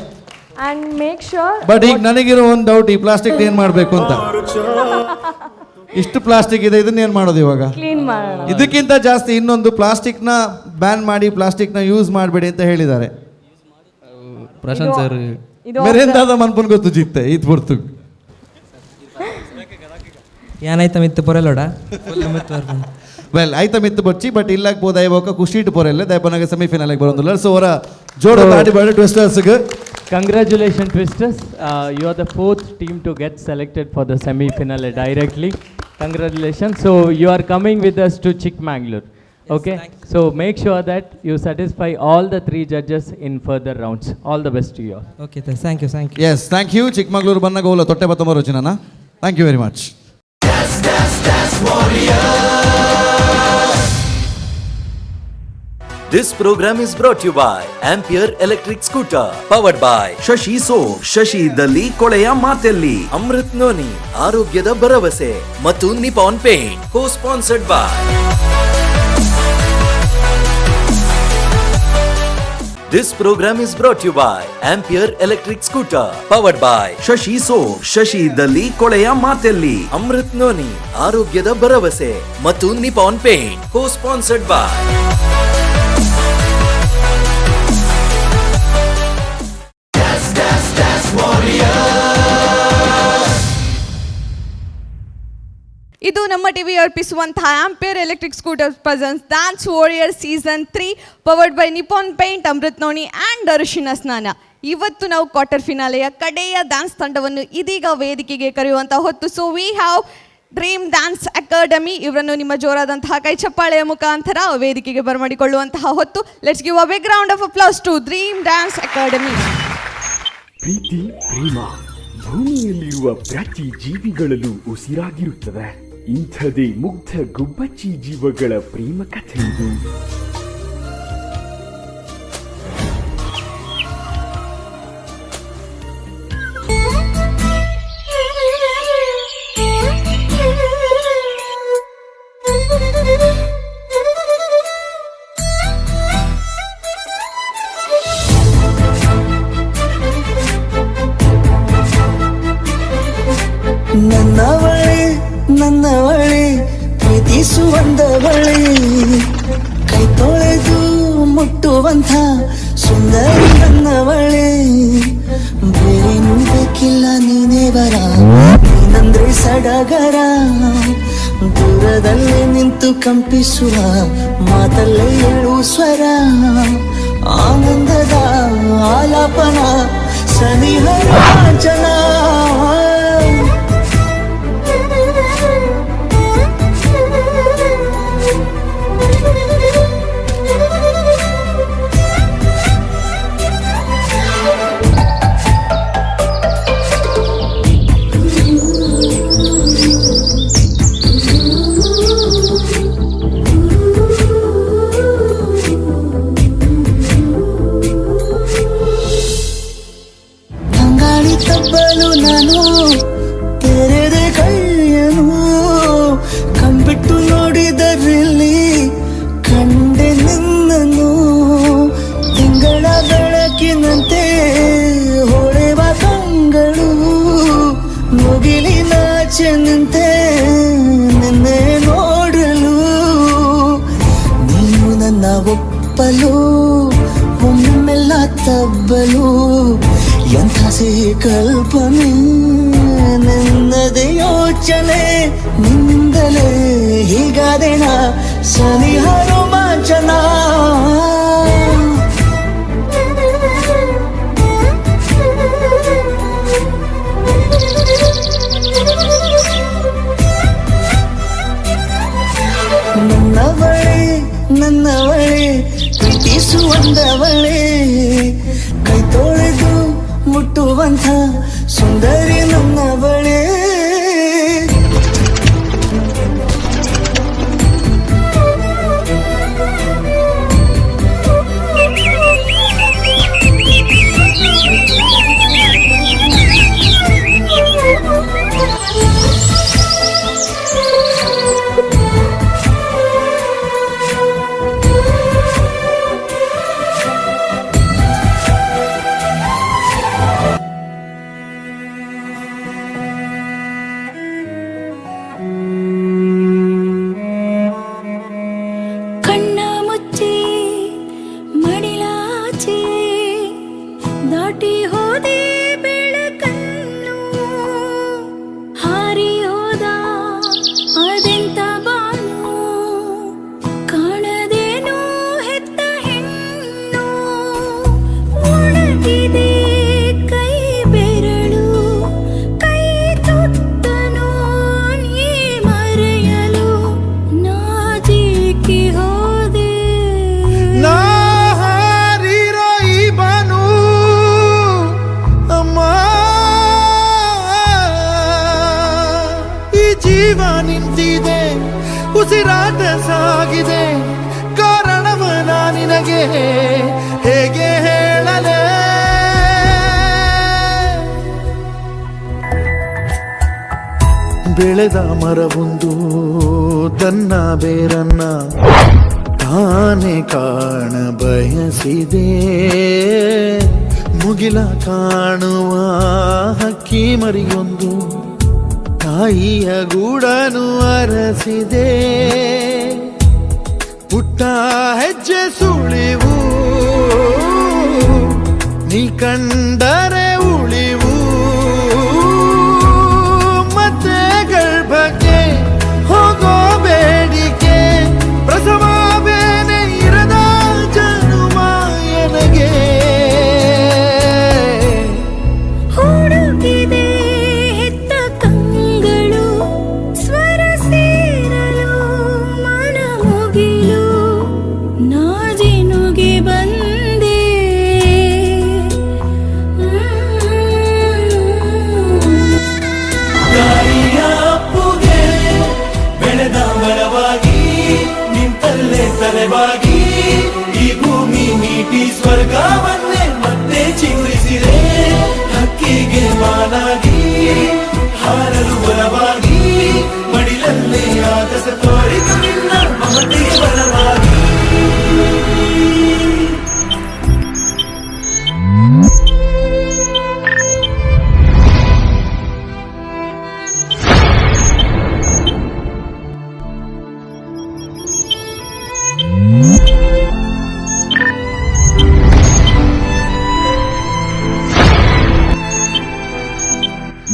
[SPEAKER 8] and make sure
[SPEAKER 4] ಬಟ್ ಈಗ ನನಗಿರೋ ಒಂದು ಡೌಟ್ ಈ ಪ್ಲಾಸ್ಟಿಕ್ ಏನು ಮಾಡಬೇಕು ಅಂತ ಇಷ್ಟು ಪ್ಲಾಸ್ಟಿಕ್ ಇದೆ ಇದನ್ನ ಏನು ಮಾಡೋದು ಇವಾಗ
[SPEAKER 8] ಕ್ಲೀನ್ ಮಾಡೋಣ
[SPEAKER 4] ಇದಕ್ಕಿಂತ ಜಾಸ್ತಿ ಇನ್ನೊಂದು ಪ್ಲಾಸ್ಟಿಕ್ನ ಬ್ಯಾನ್ ಮಾಡಿ ಪ್ಲಾಸ್ಟಿಕ್ನ ಯೂಸ್ ಮಾಡಬೇಡಿ ಅಂತ ಹೇಳಿದ್ದಾರೆ
[SPEAKER 9] ಪ್ರಶಾಂತ್ ಸರ್
[SPEAKER 4] ಮೆರೆಂದಾದ ಮನ್ಪನ್ ಗೊತ್ತು ಜಿತ್ತೆ ಇದು ಬರ್ತು
[SPEAKER 12] ಏನಾಯ್ತ ಮಿತ್ತು ಪೊರೆಲೋಡ
[SPEAKER 4] ವೆಲ್ ಆಯ್ತಾ ಮಿತ್ತು ಬಚ್ಚಿ ಬಟ್ ಇಲ್ಲಾಗ್ಬೋದು ಐವಾಗ ಖುಷಿಟ್ಟು ಪೊರೆಲ್ಲ ದಯಪನಾಗ ಸೆಮಿಫೈನಲ್ಗೆ ಬರೋದಿಲ್ಲ ಸೊ ಅವರ ಜೋಡ ದಾಟಿ ಬೇಡ ಟ್ವಿಸ್ಟರ್ಸ್ಗೆ
[SPEAKER 10] Congratulations Twisters, you are the 4th team to get selected for the semi-finale directly. Congratulations. So you are coming with us to Chikmagalur. Okay, so make sure that you satisfy all the 3 judges in further rounds. All the best to you all.
[SPEAKER 12] Okay, thank you.
[SPEAKER 4] Yes, thank you. Chikmagalur banna gola totte batomaro chinana. Thank you very much.
[SPEAKER 3] Dance Warriors.
[SPEAKER 1] This program is brought to you by Ampere Electric Scooter, powered by
[SPEAKER 2] Shashi soap Shashi ಇದ್ದಲ್ಲಿ ಕೊಳೆಯ ಮಾತೆಲ್ಲಿ
[SPEAKER 1] Amrit Noni, ಆರೋಗ್ಯದ ಭರವಸೆ ಮತ್ತು Nippon Paint, co-sponsored by This program is brought to you by Ampere Electric Scooter, powered by
[SPEAKER 2] Shashi soap Shashi ಇದ್ದಲ್ಲಿ ಕೊಳೆಯ ಮಾತೆಲ್ಲಿ
[SPEAKER 1] Amrit Noni, ಆರೋಗ್ಯದ ಭರವಸೆ ಮತ್ತು Nippon Paint, co-sponsored by
[SPEAKER 5] ಇದು ನಮ್ಮ ಟಿವಿ ಅರ್ಪಿಸುವಂತಹ Ampere electric scooter presents dance warrior season 3 powered by Nippon paint, Amrut Noni and ಅರಿಶಿನ ಸ್ನಾನ. ಇವತ್ತು ನಾವು ಕ್ವಾರ್ಟರ್ ಫಿನಾಲೆಯ ಕಡೆಯ ಡ್ಯಾನ್ಸ್ ತಂಡವನ್ನು ಇದೀಗ ವೇದಿಕೆಗೆ ಕರೆಯುವಂತಹ ಹೊತ್ತು. So we have dream dance academy. ಇವರನ್ನು ನಿಮ್ಮ ಜೋರಾದಂತಹ ಕೈ ಚಪ್ಪಾಳೆಯ ಮುಖಾಂತರ ವೇದಿಕೆಗೆ ಬರಮಾಡಿಕೊಳ್ಳುವಂತಹ ಹೊತ್ತು. Let's give a big round of applause to dream dance academy.
[SPEAKER 13] ಪ್ರೀತಿ ಪ್ರೇಮ ಭೂಮಿಯಲ್ಲಿರುವ ಪ್ರತಿ ಜೀವಿಗಳಲ್ಲೂ ಉಸಿರಾಗಿರುತ್ತದೆ. ಇಂಥದೇ ಮುಗ್ಧ ಗುಬ್ಬಚ್ಚಿ ಜೀವಗಳ ಪ್ರೇಮ ಕಥೆ ಇದು.
[SPEAKER 3] ನನ್ನವಳೆ ಪ್ರೀತಿಸುವಂದವಳೆ, ಕೈ ತೊಳೆದು ಮುಟ್ಟುವಂಥ ಸುಂದರಿ ನನ್ನವಳೆ. ಬೇರೇನೂ ಬೇಕಿಲ್ಲ ನೀನೇ ಬರ, ನೀನಂದ್ರೆ ಸಡಗರ. ದೂರದಲ್ಲೇ ನಿಂತು ಕಂಪಿಸುವ ಮಾತಲ್ಲೇ ಏಳು ಸ್ವರ. ಆನಂದದ ಆಲಾಪನ ಸನಿಹರ ಜನ. ತಬ್ಬಲು ನಾನು ತೆರೆದೆ ಕೈಯನು, ಕಂಬಿಟ್ಟು ನೋಡಿದರಲ್ಲಿ ಕಂಡೆ ನಿನ್ನನು. ತಿಂಗಳ ಬೆಳಕಿನಂತೆ ಹೊಳೆವ ಕಂಗಳು, ಮುಗಿಲಿನಾಚೆ ನಿಂತೆ ನಿನ್ನೆ ನೋಡಲು. ನೀನು ನನ್ನ ಒಪ್ಪಲು ಒಮ್ಮೆಲ್ಲ ತಬ್ಬಲು, ಎಂಥ ಸಿಹಿ ಕಲ್ಪನೆ ನಿನ್ನದೇ ಯೋಚನೆ. ನಿಂದಲೇ ಹೀಗಾದೆಣ ಸನಿಹ ರೋಮಾಂಚನ. ನನ್ನವಳೆ ಪ್ರೀತಿಸುವಂದವಳೆ, ಕೈ ತೊಳೆದು ಮುಟ್ಟುವಂಥ ಸುಂದರಿ ನನ್ನವಳೆ.
[SPEAKER 14] ದಾಟಿ ಹೋದೆ ಬೆಳಕನ್ನು, ಹಾರಿ ಹೋದ ಅದೆಂತ ಬಾನು. ಕಾಣದೇನೋ ಹೆತ್ತ ಹೆಣ್ಣು, ಒಣಗಿದೆ ಕೈ ಬೆರಳು. ಕೈ ತುತ್ತನು ನೀ ಮರೆಯಲು ನಾಜಿಕಿ ಹೋದೆ.
[SPEAKER 3] ಜೀವ ನಿಂತಿದೆ, ಉಸಿರಾಟ ಸಾಗಿದೆ, ಕಾರಣವ ನಿನಗೆ ಹೇಗೆ ಹೇಳಲೆ. ಬೆಳೆದ ಮರವೊಂದು ತನ್ನ ಬೇರನ್ನ ತಾನೇ ಕಾಣ ಬಯಸಿದೆ. ಮುಗಿಲ ಕಾಣುವ ಹಕ್ಕಿ ಮರಿಯೊಂದು ತಾಯಿಯ ಗೂಡನು ಅರಸಿದೆ. ಪುಟ್ಟ ಹೆಜ್ಜೆ ಸುಳಿವು ನೀ ಕಂಡರೆ ಉಳಿವು. ಮತ್ತೆ ಗರ್ಭಕ್ಕೆ ನೆರವಾಗಿ ಈ ಭೂಮಿ ಮೀಟಿ ಸ್ವರ್ಗವನ್ನೇ ಮತ್ತೆ ಚಿಗುರಿಸಿದೆ. ಹಕ್ಕಿಗೆ ಮಾನಾಗಿ ಹಾರಲು ಬಲವಾಗಿ ಮಡಿಲಲ್ಲೇ ಆಗಸ ತೋರಿತು ನಿನ್ನ ಮಮತೆಗೆ ಬಲವಾಗಿ.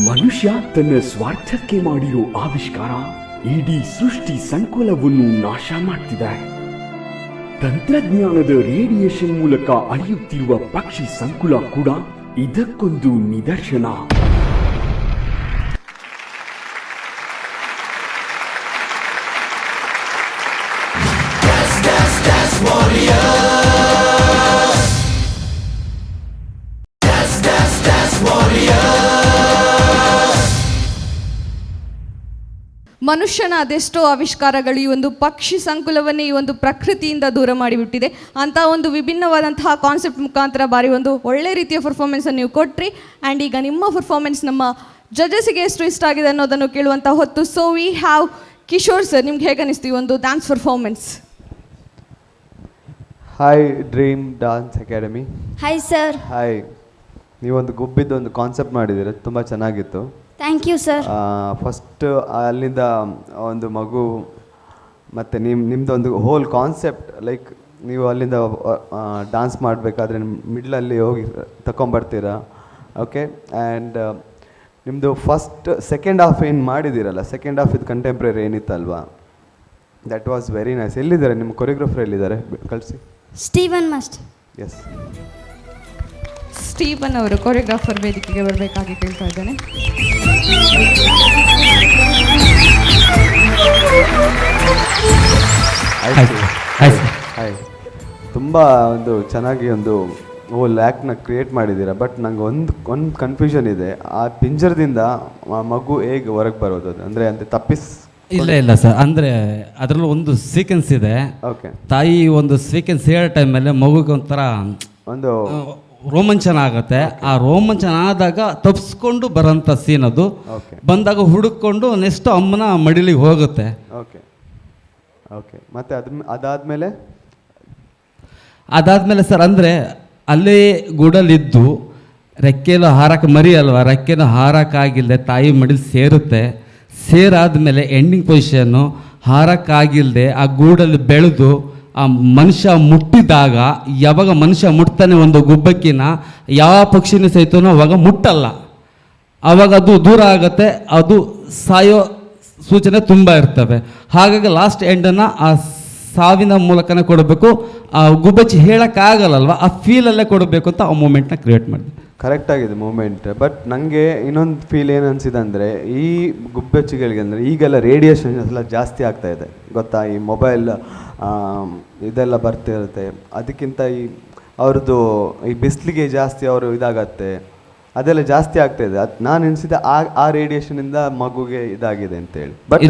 [SPEAKER 13] ಮನುಷ್ಯ ತನ್ನ ಸ್ವಾರ್ಥಕ್ಕೆ ಮಾಡಿರೋ ಆವಿಷ್ಕಾರ ಇಡೀ ಸೃಷ್ಟಿ ಸಂಕುಲವನ್ನು ನಾಶ ಮಾಡ್ತಿದೆ. ತಂತ್ರಜ್ಞಾನದ ರೇಡಿಯೇಷನ್ ಮೂಲಕ ಅಳಿಯುತ್ತಿರುವ ಪಕ್ಷಿ ಸಂಕುಲ ಕೂಡ ಇದಕ್ಕೊಂದು ನಿದರ್ಶನ.
[SPEAKER 5] ಮನುಷ್ಯನ ಅದೆಷ್ಟೋ ಆವಿಷ್ಕಾರಗಳು ಈ ಒಂದು ಪಕ್ಷಿ ಸಂಕುಲವನ್ನೇ ಈ ಒಂದು ಪ್ರಕೃತಿಯಿಂದ ದೂರ ಮಾಡಿಬಿಟ್ಟಿದೆ ಅಂತ ಒಂದು ವಿಭಿನ್ನವಾದಂತಹ ಕಾನ್ಸೆಪ್ಟ್ ಮುಖಾಂತರ ಬಾರಿ ಒಂದು ಒಳ್ಳೆ ರೀತಿಯ ಪರ್ಫಾರ್ಮೆನ್ಸನ್ನು ನೀವು ಕೊಟ್ರಿ. ಆ್ಯಂಡ್ ಈಗ ನಿಮ್ಮ ಪರ್ಫಾರ್ಮೆನ್ಸ್ ನಮ್ಮ ಜಡ್ಜಸ್ಸಿಗೆ ಎಷ್ಟು ಇಷ್ಟ ಆಗಿದೆ ಅನ್ನೋದನ್ನು ಕೇಳುವಂಥ ಹೊತ್ತು. So we have Kishore sir, ನಿಮ್ಗೆ ಹೇಗೆ ಅನಿಸ್ತೀವಿ ಒಂದು dance performance?
[SPEAKER 11] Hi dream dance academy.
[SPEAKER 14] Hi sir.
[SPEAKER 11] Hi, ನೀವೊಂದು ಗುಬ್ಬಿದ್ದು ಒಂದು ಕಾನ್ಸೆಪ್ಟ್ ಮಾಡಿದ್ದೀರ, ತುಂಬ ಚೆನ್ನಾಗಿತ್ತು.
[SPEAKER 14] Thank you sir.
[SPEAKER 11] ಫಸ್ಟ್ ಅಲ್ಲಿಂದ ಒಂದು ಮಗು ಮತ್ತು ನಿಮ್ಮದು ಒಂದು ಹೋಲ್ ಕಾನ್ಸೆಪ್ಟ್, ಲೈಕ್ ನೀವು ಅಲ್ಲಿಂದ ಡ್ಯಾನ್ಸ್ ಮಾಡಬೇಕಾದ್ರೆ ಮಿಡ್ಲಲ್ಲಿ ಹೋಗಿ ತಗೊಂಬರ್ತೀರಾ. ಓಕೆ, ಆ್ಯಂಡ್ ನಿಮ್ಮದು ಸೆಕೆಂಡ್ ಹಾಫ್ ಏನು ಮಾಡಿದ್ದೀರಲ್ಲ, ಸೆಕೆಂಡ್ ಹಾಫ್ ಇದು ಕಂಟೆಂಪ್ರರಿ ಏನಿತ್ತಲ್ವಾ, ದಟ್ ವಾಸ್ ವೆರಿ ನೈಸ್. ಎಲ್ಲಿದ್ದಾರೆ ನಿಮ್ಮ ಕೊರಿಯೋಗ್ರಾಫರ್? ಎಲ್ಲಿದ್ದಾರೆ? ಕಳಿಸಿ.
[SPEAKER 14] ಸ್ಟೀವನ್ ಮಸ್ಟ್.
[SPEAKER 11] ಎಸ್,
[SPEAKER 5] ಸ್ಟೀವನ್ ಅವರು ಕೊರಿಯೋಗ್ರಾಫರ್ ವೇದಿಕೆಗೆ ಬರಬೇಕಾಗಿ ಕೇಳ್ತಾ ಇದ್ದೇನೆ.
[SPEAKER 11] ಹಾಯ್, ತುಂಬ ಒಂದು ಚೆನ್ನಾಗಿ ಒಂದು ಹೋಲ್ ಆ್ಯಕ್ಟ್ನ ಕ್ರಿಯೇಟ್ ಮಾಡಿದ್ದೀರಾ. ಬಟ್ ನಂಗೆ ಒಂದು ಕನ್ಫ್ಯೂಷನ್ ಇದೆ, ಆ ಪಿಂಜರದಿಂದ ಮಗು ಹೇಗೆ ಹೊರಗೆ ಬರೋದು? ಅದು ಅಂದರೆ
[SPEAKER 15] ಇಲ್ಲ ಸರ್, ಅಂದರೆ ಅದರಲ್ಲೂ ಒಂದು ಸೀಕ್ವೆನ್ಸ್ ಇದೆ.
[SPEAKER 11] ಓಕೆ,
[SPEAKER 15] ತಾಯಿ ಒಂದು ಸೀಕ್ವೆನ್ಸ್ ಹೇಳೋ ಟೈಮಲ್ಲಿ ಮಗುಗೆ ಒಂಥರ
[SPEAKER 11] ಒಂದು
[SPEAKER 15] ರೋಮಾಂಚನ ಆಗುತ್ತೆ. ಆ ರೋಮಾಂಚನ ಆದಾಗ ತಪ್ಪಿಸ್ಕೊಂಡು ಬರೋಂಥ ಸೀನ್ ಅದು. ಬಂದಾಗ ಹುಡುಕೊಂಡು ನೆಕ್ಸ್ಟ್ ಅಮ್ಮನ ಮಡಿಲಿಗೆ ಹೋಗುತ್ತೆ.
[SPEAKER 11] ಓಕೆ ಓಕೆ, ಮತ್ತೆ ಅದಾದಮೇಲೆ
[SPEAKER 15] ಸರ್, ಅಂದರೆ ಅಲ್ಲೇ ಗೂಡಲ್ಲಿದ್ದು ರೆಕ್ಕೆಲು ಹಾರಕ್ಕೆ ಮರಿ ಅಲ್ವಾ, ರೆಕ್ಕೆಲು ಹಾರಕ್ಕಾಗಿಲ್ಲದೆ ತಾಯಿ ಮಡಿಲಿ ಸೇರುತ್ತೆ. ಸೇರಾದ್ಮೇಲೆ ಎಂಡಿಂಗ್ ಪೊಸಿಷನ್ನು ಹಾರಕ್ಕಾಗಿಲ್ಲದೆ ಆ ಗೂಡಲ್ಲಿ ಬೆಳೆದು ಆ ಮನುಷ್ಯ ಮುಟ್ಟಿದಾಗ, ಯಾವಾಗ ಮನುಷ್ಯ ಮುಟ್ತಾನೆ ಒಂದು ಗುಬ್ಬಕ್ಕಿನ, ಯಾವ ಪಕ್ಷಿನೂ ಸಹಿತನೋ ಅವಾಗ ಮುಟ್ಟಲ್ಲ, ಆವಾಗ ಅದು ದೂರ ಆಗುತ್ತೆ, ಅದು ಸಾಯೋ ಸೂಚನೆ ತುಂಬ ಇರ್ತವೆ. ಹಾಗಾಗಿ ಲಾಸ್ಟ್ ಎಂಡನ್ನು ಆ ಸಾವಿನ ಮೂಲಕನೇ ಕೊಡಬೇಕು. ಆ ಗುಬ್ಬಚ್ಚಿ ಹೇಳೋಕ್ಕಾಗಲ್ಲಲ್ವ, ಆ ಫೀಲಲ್ಲೇ ಕೊಡಬೇಕು ಅಂತ ಆ ಮೂಮೆಂಟ್ನ ಕ್ರಿಯೇಟ್ ಮಾಡಿದೆ.
[SPEAKER 11] ಕರೆಕ್ಟಾಗಿದೆ ಮೂಮೆಂಟ್. ಬಟ್ ನನಗೆ ಇನ್ನೊಂದು ಫೀಲ್ ಏನು ಅನಿಸಿದೆ ಅಂದರೆ, ಈ ಗುಬ್ಬಚ್ಚಿಗಳಿಗೆ ಅಂದರೆ ಈಗೆಲ್ಲ ರೇಡಿಯೇಷನ್ ಎಲ್ಲ ಜಾಸ್ತಿ ಆಗ್ತಾ ಇದೆ ಗೊತ್ತಾ, ಈ ಮೊಬೈಲ್ ಇದೆಲ್ಲ ಬರ್ತಿರುತ್ತೆ. ಅದಕ್ಕಿಂತ ಅವ್ರದ್ದು ಈ ಬಿಸಿಲಿಗೆ ಜಾಸ್ತಿ ಅವರು ಇದಾಗತ್ತೆ, ಅದೆಲ್ಲ ಜಾಸ್ತಿ ಆಗ್ತಾ ಇದೆ. ಅದು ನಾನು ಎನಿಸಿದೆ ಆ ರೇಡಿಯೇಷನಿಂದ ಮಗುಗೆ ಇದಾಗಿದೆ ಅಂತೇಳಿ. ಬಟ್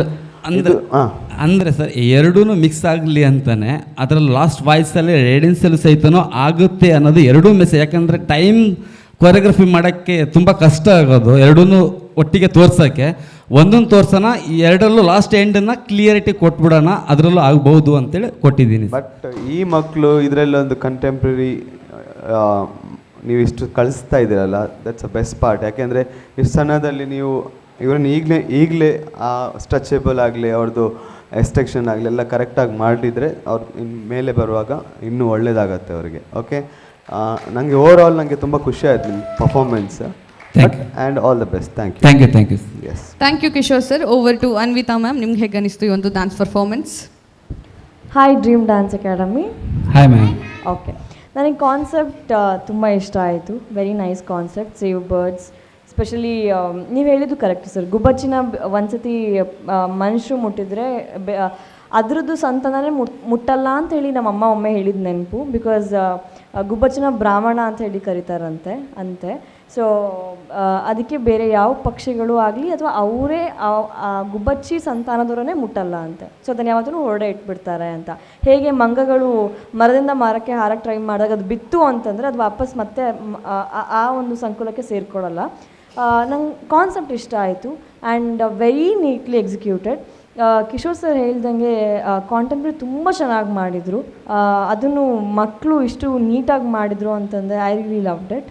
[SPEAKER 15] ಅಂದರೆ ಸರ್, ಎರಡೂ ಮಿಕ್ಸ್ ಆಗಲಿ ಅಂತಾನೆ ಅದರಲ್ಲಿ ಲಾಸ್ಟ್ ವಾಯ್ಸಲ್ಲಿ ರೇಡಿಯನ್ಸಲ್ಲಿ ಸಹಿತನೂ ಆಗುತ್ತೆ ಅನ್ನೋದು ಎರಡೂ ಮೆಸೇಜ್. ಯಾಕಂದರೆ ಟೈಮ್ ಕೊರಿಯೋಗ್ರಫಿ ಮಾಡೋಕ್ಕೆ ತುಂಬ ಕಷ್ಟ ಆಗೋದು, ಎರಡೂ ಒಟ್ಟಿಗೆ ತೋರ್ಸೋಕ್ಕೆ. ಒಂದೊಂದು ತೋರ್ಸೋಣ, ಎರಡರಲ್ಲೂ ಲಾಸ್ಟ್ ಎಂಡನ್ನು ಕ್ಲಿಯರಿಟಿ ಕೊಟ್ಬಿಡೋಣ, ಅದರಲ್ಲೂ ಆಗ್ಬೋದು ಅಂತೇಳಿ ಕೊಟ್ಟಿದ್ದೀನಿ.
[SPEAKER 11] ಬಟ್ ಈ ಮಕ್ಕಳು ಇದರಲ್ಲೊಂದು ಕಂಟೆಂಪ್ರರಿ ನೀವು ಇಷ್ಟು ಕಳಿಸ್ತಾ ಇದ್ದೀರಲ್ಲ, ದಟ್ಸ್ ಅ ಬೆಸ್ಟ್ ಪಾರ್ಟ್. ಯಾಕೆಂದರೆ ಇಷ್ಟು ಸಣ್ಣದಲ್ಲಿ ನೀವು ಇವರನ್ನು ಈಗಲೇ ಆ ಸ್ಟ್ರೆಚಬಲ್ ಆಗಲಿ, ಅವ್ರದ್ದು ಎಕ್ಸ್ಟ್ರೆಕ್ಷನ್ ಆಗಲಿ ಎಲ್ಲ ಕರೆಕ್ಟಾಗಿ ಮಾಡಿದರೆ ಅವ್ರು ಮೇಲೆ ಬರುವಾಗ ಇನ್ನೂ ಒಳ್ಳೆಯದಾಗತ್ತೆ ಅವರಿಗೆ. ಓಕೆ, ನನಗೆ ಓವರ್ ಆಲ್ ನನಗೆ ತುಂಬ ಖುಷಿ ಆಯಿತು ನಿಮ್ಮ performance. And all the best. Thank you.
[SPEAKER 5] Yes, thank you Kishore sir. Over to Anvita ma'am, ನಿಮ್ಗೆ ಹೇಗೆ ಅನಿಸ್ತು ಈ ಒಂದು dance performance?
[SPEAKER 8] Hi dream dance academy.
[SPEAKER 15] Hi ma'am.
[SPEAKER 8] Okay, ನನಗೆ ಕಾನ್ಸೆಪ್ಟ್ ತುಂಬ ಇಷ್ಟ ಆಯಿತು. Very nice concept. Save birds, specially ನೀವು ಹೇಳಿದ್ದು ಕರೆಕ್ಟ್ ಸರ್. ಗುಬ್ಬಚ್ಚಿನ ಒಂದ್ಸತಿ ಮನುಷ್ಯರು ಮುಟ್ಟಿದ್ರೆ ಅದ್ರದ್ದು ಸಂತಾನನೇ ಮುಟ್ಟಲ್ಲ ಅಂತ ಹೇಳಿ ನಮ್ಮಮ್ಮ ಒಮ್ಮೆ ಹೇಳಿದ ನೆನಪು. ಬಿಕಾಸ್ ಗುಬ್ಬಚ್ಚಿನ ಬ್ರಾಹ್ಮಣ ಅಂತ ಹೇಳಿ ಕರೀತಾರಂತೆ. ಸೊ ಅದಕ್ಕೆ ಬೇರೆ ಯಾವ ಪಕ್ಷಿಗಳು ಆಗಲಿ ಅಥವಾ ಅವರೇ ಗುಬ್ಬಚ್ಚಿ ಸಂತಾನದವರನ್ನೇ ಮುಟ್ಟಲ್ಲ ಅಂತೆ. ಸೊ ಅದನ್ನು ಯಾವತ್ತೂ ಹೊರಡೆ ಇಟ್ಬಿಡ್ತಾರೆ ಅಂತ. ಹೇಗೆ ಮಂಗಗಳು ಮರದಿಂದ ಮರಕ್ಕೆ ಹಾರಕ್ಕೆ ಟ್ರೈ ಮಾಡಿದಾಗ ಅದು ಬಿತ್ತು ಅಂತಂದರೆ ಅದು ವಾಪಸ್ ಮತ್ತೆ ಆ ಒಂದು ಸಂಕುಲಕ್ಕೆ ಸೇರಿಕೊಳ್ಳಲ್ಲ. ನಂಗೆ ಕಾನ್ಸೆಪ್ಟ್ ಇಷ್ಟ ಆಯಿತು and very neatly executed. Kishore sir ಹೇಳ್ದಂಗೆ ಕಾಂಟೆಂಪ್ರರಿ ತುಂಬ ಚೆನ್ನಾಗಿ ಮಾಡಿದರು. ಅದನ್ನು ಮಕ್ಕಳು ಇಷ್ಟು ನೀಟಾಗಿ ಮಾಡಿದರು ಅಂತಂದರೆ ಐ ರಿಯಲಿ ಲವ್ಡ್ ಇಟ್.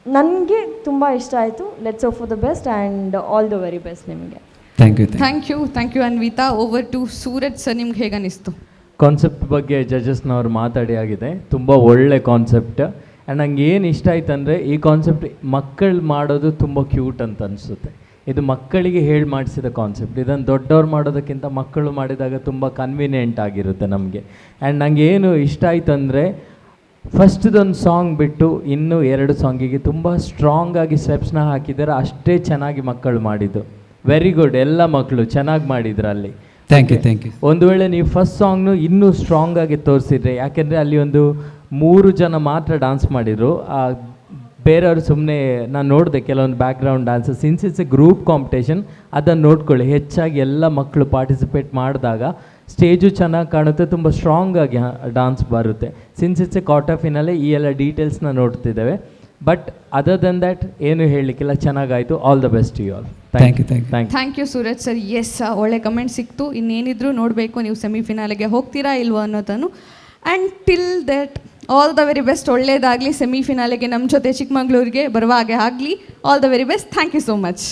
[SPEAKER 8] ನನಗೆ ತುಂಬ ಇಷ್ಟ ಆಯಿತು. Let's hope for the best and all the very best ನಿಮಗೆ.
[SPEAKER 5] Thank you Anvita. Over to Suraj sir, ನಿಮ್ಗೆ ಹೇಗೆ ಅನಿಸ್ತು?
[SPEAKER 10] ಕಾನ್ಸೆಪ್ಟ್ ಬಗ್ಗೆ ಜಡ್ಜಸ್ನವ್ರು ಮಾತಾಡಿ ಆಗಿದೆ. ತುಂಬ ಒಳ್ಳೆ ಕಾನ್ಸೆಪ್ಟ್. ಆ್ಯಂಡ್ ನಂಗೆ ಏನು ಇಷ್ಟ ಆಯ್ತು ಅಂದರೆ ಈ ಕಾನ್ಸೆಪ್ಟ್ ಮಕ್ಕಳು ಮಾಡೋದು ತುಂಬ ಕ್ಯೂಟ್ ಅಂತ ಅನಿಸುತ್ತೆ. ಇದು ಮಕ್ಕಳಿಗೆ ಹೇಳಿ ಮಾಡಿಸಿದ ಕಾನ್ಸೆಪ್ಟ್. ಇದನ್ನು ದೊಡ್ಡವ್ರು ಮಾಡೋದಕ್ಕಿಂತ ಮಕ್ಕಳು ಮಾಡಿದಾಗ ತುಂಬ ಕನ್ವೀನಿಯೆಂಟ್ ಆಗಿರುತ್ತೆ ನಮಗೆ. ಆ್ಯಂಡ್ ನಂಗೆ ಏನು ಇಷ್ಟ ಆಯ್ತು ಅಂದರೆ ಫಸ್ಟ್ದೊಂದು ಸಾಂಗ್ ಬಿಟ್ಟು ಇನ್ನೂ 2 ಸಾಂಗಿಗೆ ತುಂಬ ಸ್ಟ್ರಾಂಗಾಗಿ ಸ್ಟೆಪ್ಸ್ನ ಹಾಕಿದ್ದಾರೆ. ಅಷ್ಟೇ ಚೆನ್ನಾಗಿ ಮಕ್ಕಳು ಮಾಡಿದ್ದು. Very good. ಎಲ್ಲ ಮಕ್ಕಳು ಚೆನ್ನಾಗಿ ಮಾಡಿದ್ರು ಅಲ್ಲಿ.
[SPEAKER 15] Thank you.
[SPEAKER 10] ಒಂದು ವೇಳೆ ನೀವು ಫಸ್ಟ್ ಸಾಂಗ್ನು ಇನ್ನೂ ಸ್ಟ್ರಾಂಗಾಗಿ ತೋರಿಸಿದ್ರೆ, ಯಾಕೆಂದರೆ ಅಲ್ಲಿ ಒಂದು 3 ಜನ ಮಾತ್ರ ಡ್ಯಾನ್ಸ್ ಮಾಡಿದರು. ಬೇರೆಯವರು ಸುಮ್ಮನೆ ನಾನು ನೋಡಿದೆ ಕೆಲವೊಂದು background dance. Since it's A group competition ಅದನ್ನು ನೋಡ್ಕೊಳ್ಳಿ. ಹೆಚ್ಚಾಗಿ ಎಲ್ಲ ಮಕ್ಕಳು ಪಾರ್ಟಿಸಿಪೇಟ್ ಮಾಡಿದಾಗ ಸ್ಟೇಜು ಚೆನ್ನಾಗಿ ಕಾಣುತ್ತೆ, ತುಂಬ ಸ್ಟ್ರಾಂಗಾಗಿ ಡ್ಯಾನ್ಸ್ ಬರುತ್ತೆ. Since it's a quarter finale ಈ ಎಲ್ಲ ಡೀಟೇಲ್ಸ್ನ ನೋಡ್ತಿದ್ದೇವೆ. ಬಟ್ ಅದರ್ ದೆನ್ ದ್ಯಾಟ್ ಏನು ಹೇಳಲಿಕ್ಕಿಲ್ಲ, ಚೆನ್ನಾಗಾಯಿತು. All the best you all.
[SPEAKER 5] Thank you Suraj sir. Yes, ಒಳ್ಳೆ ಕಮೆಂಟ್ ಸಿಕ್ತು. ಇನ್ನೇನಿದ್ರು ನೋಡಬೇಕು ನೀವು ಸೆಮಿಫಿನಾಲೆಗೆ ಹೋಗ್ತೀರಾ ಇಲ್ವೋ ಅನ್ನೋದನ್ನು. And till that all the very best. ಒಳ್ಳೇದಾಗಲಿ. ಸೆಮಿಫಿನಾಲೆಗೆ ನಮ್ಮ ಜೊತೆ ಚಿಕ್ಕಮಗಳೂರಿಗೆ ಬರುವ ಹಾಗೆ ಆಗಲಿ. All the very best. Thank you so much.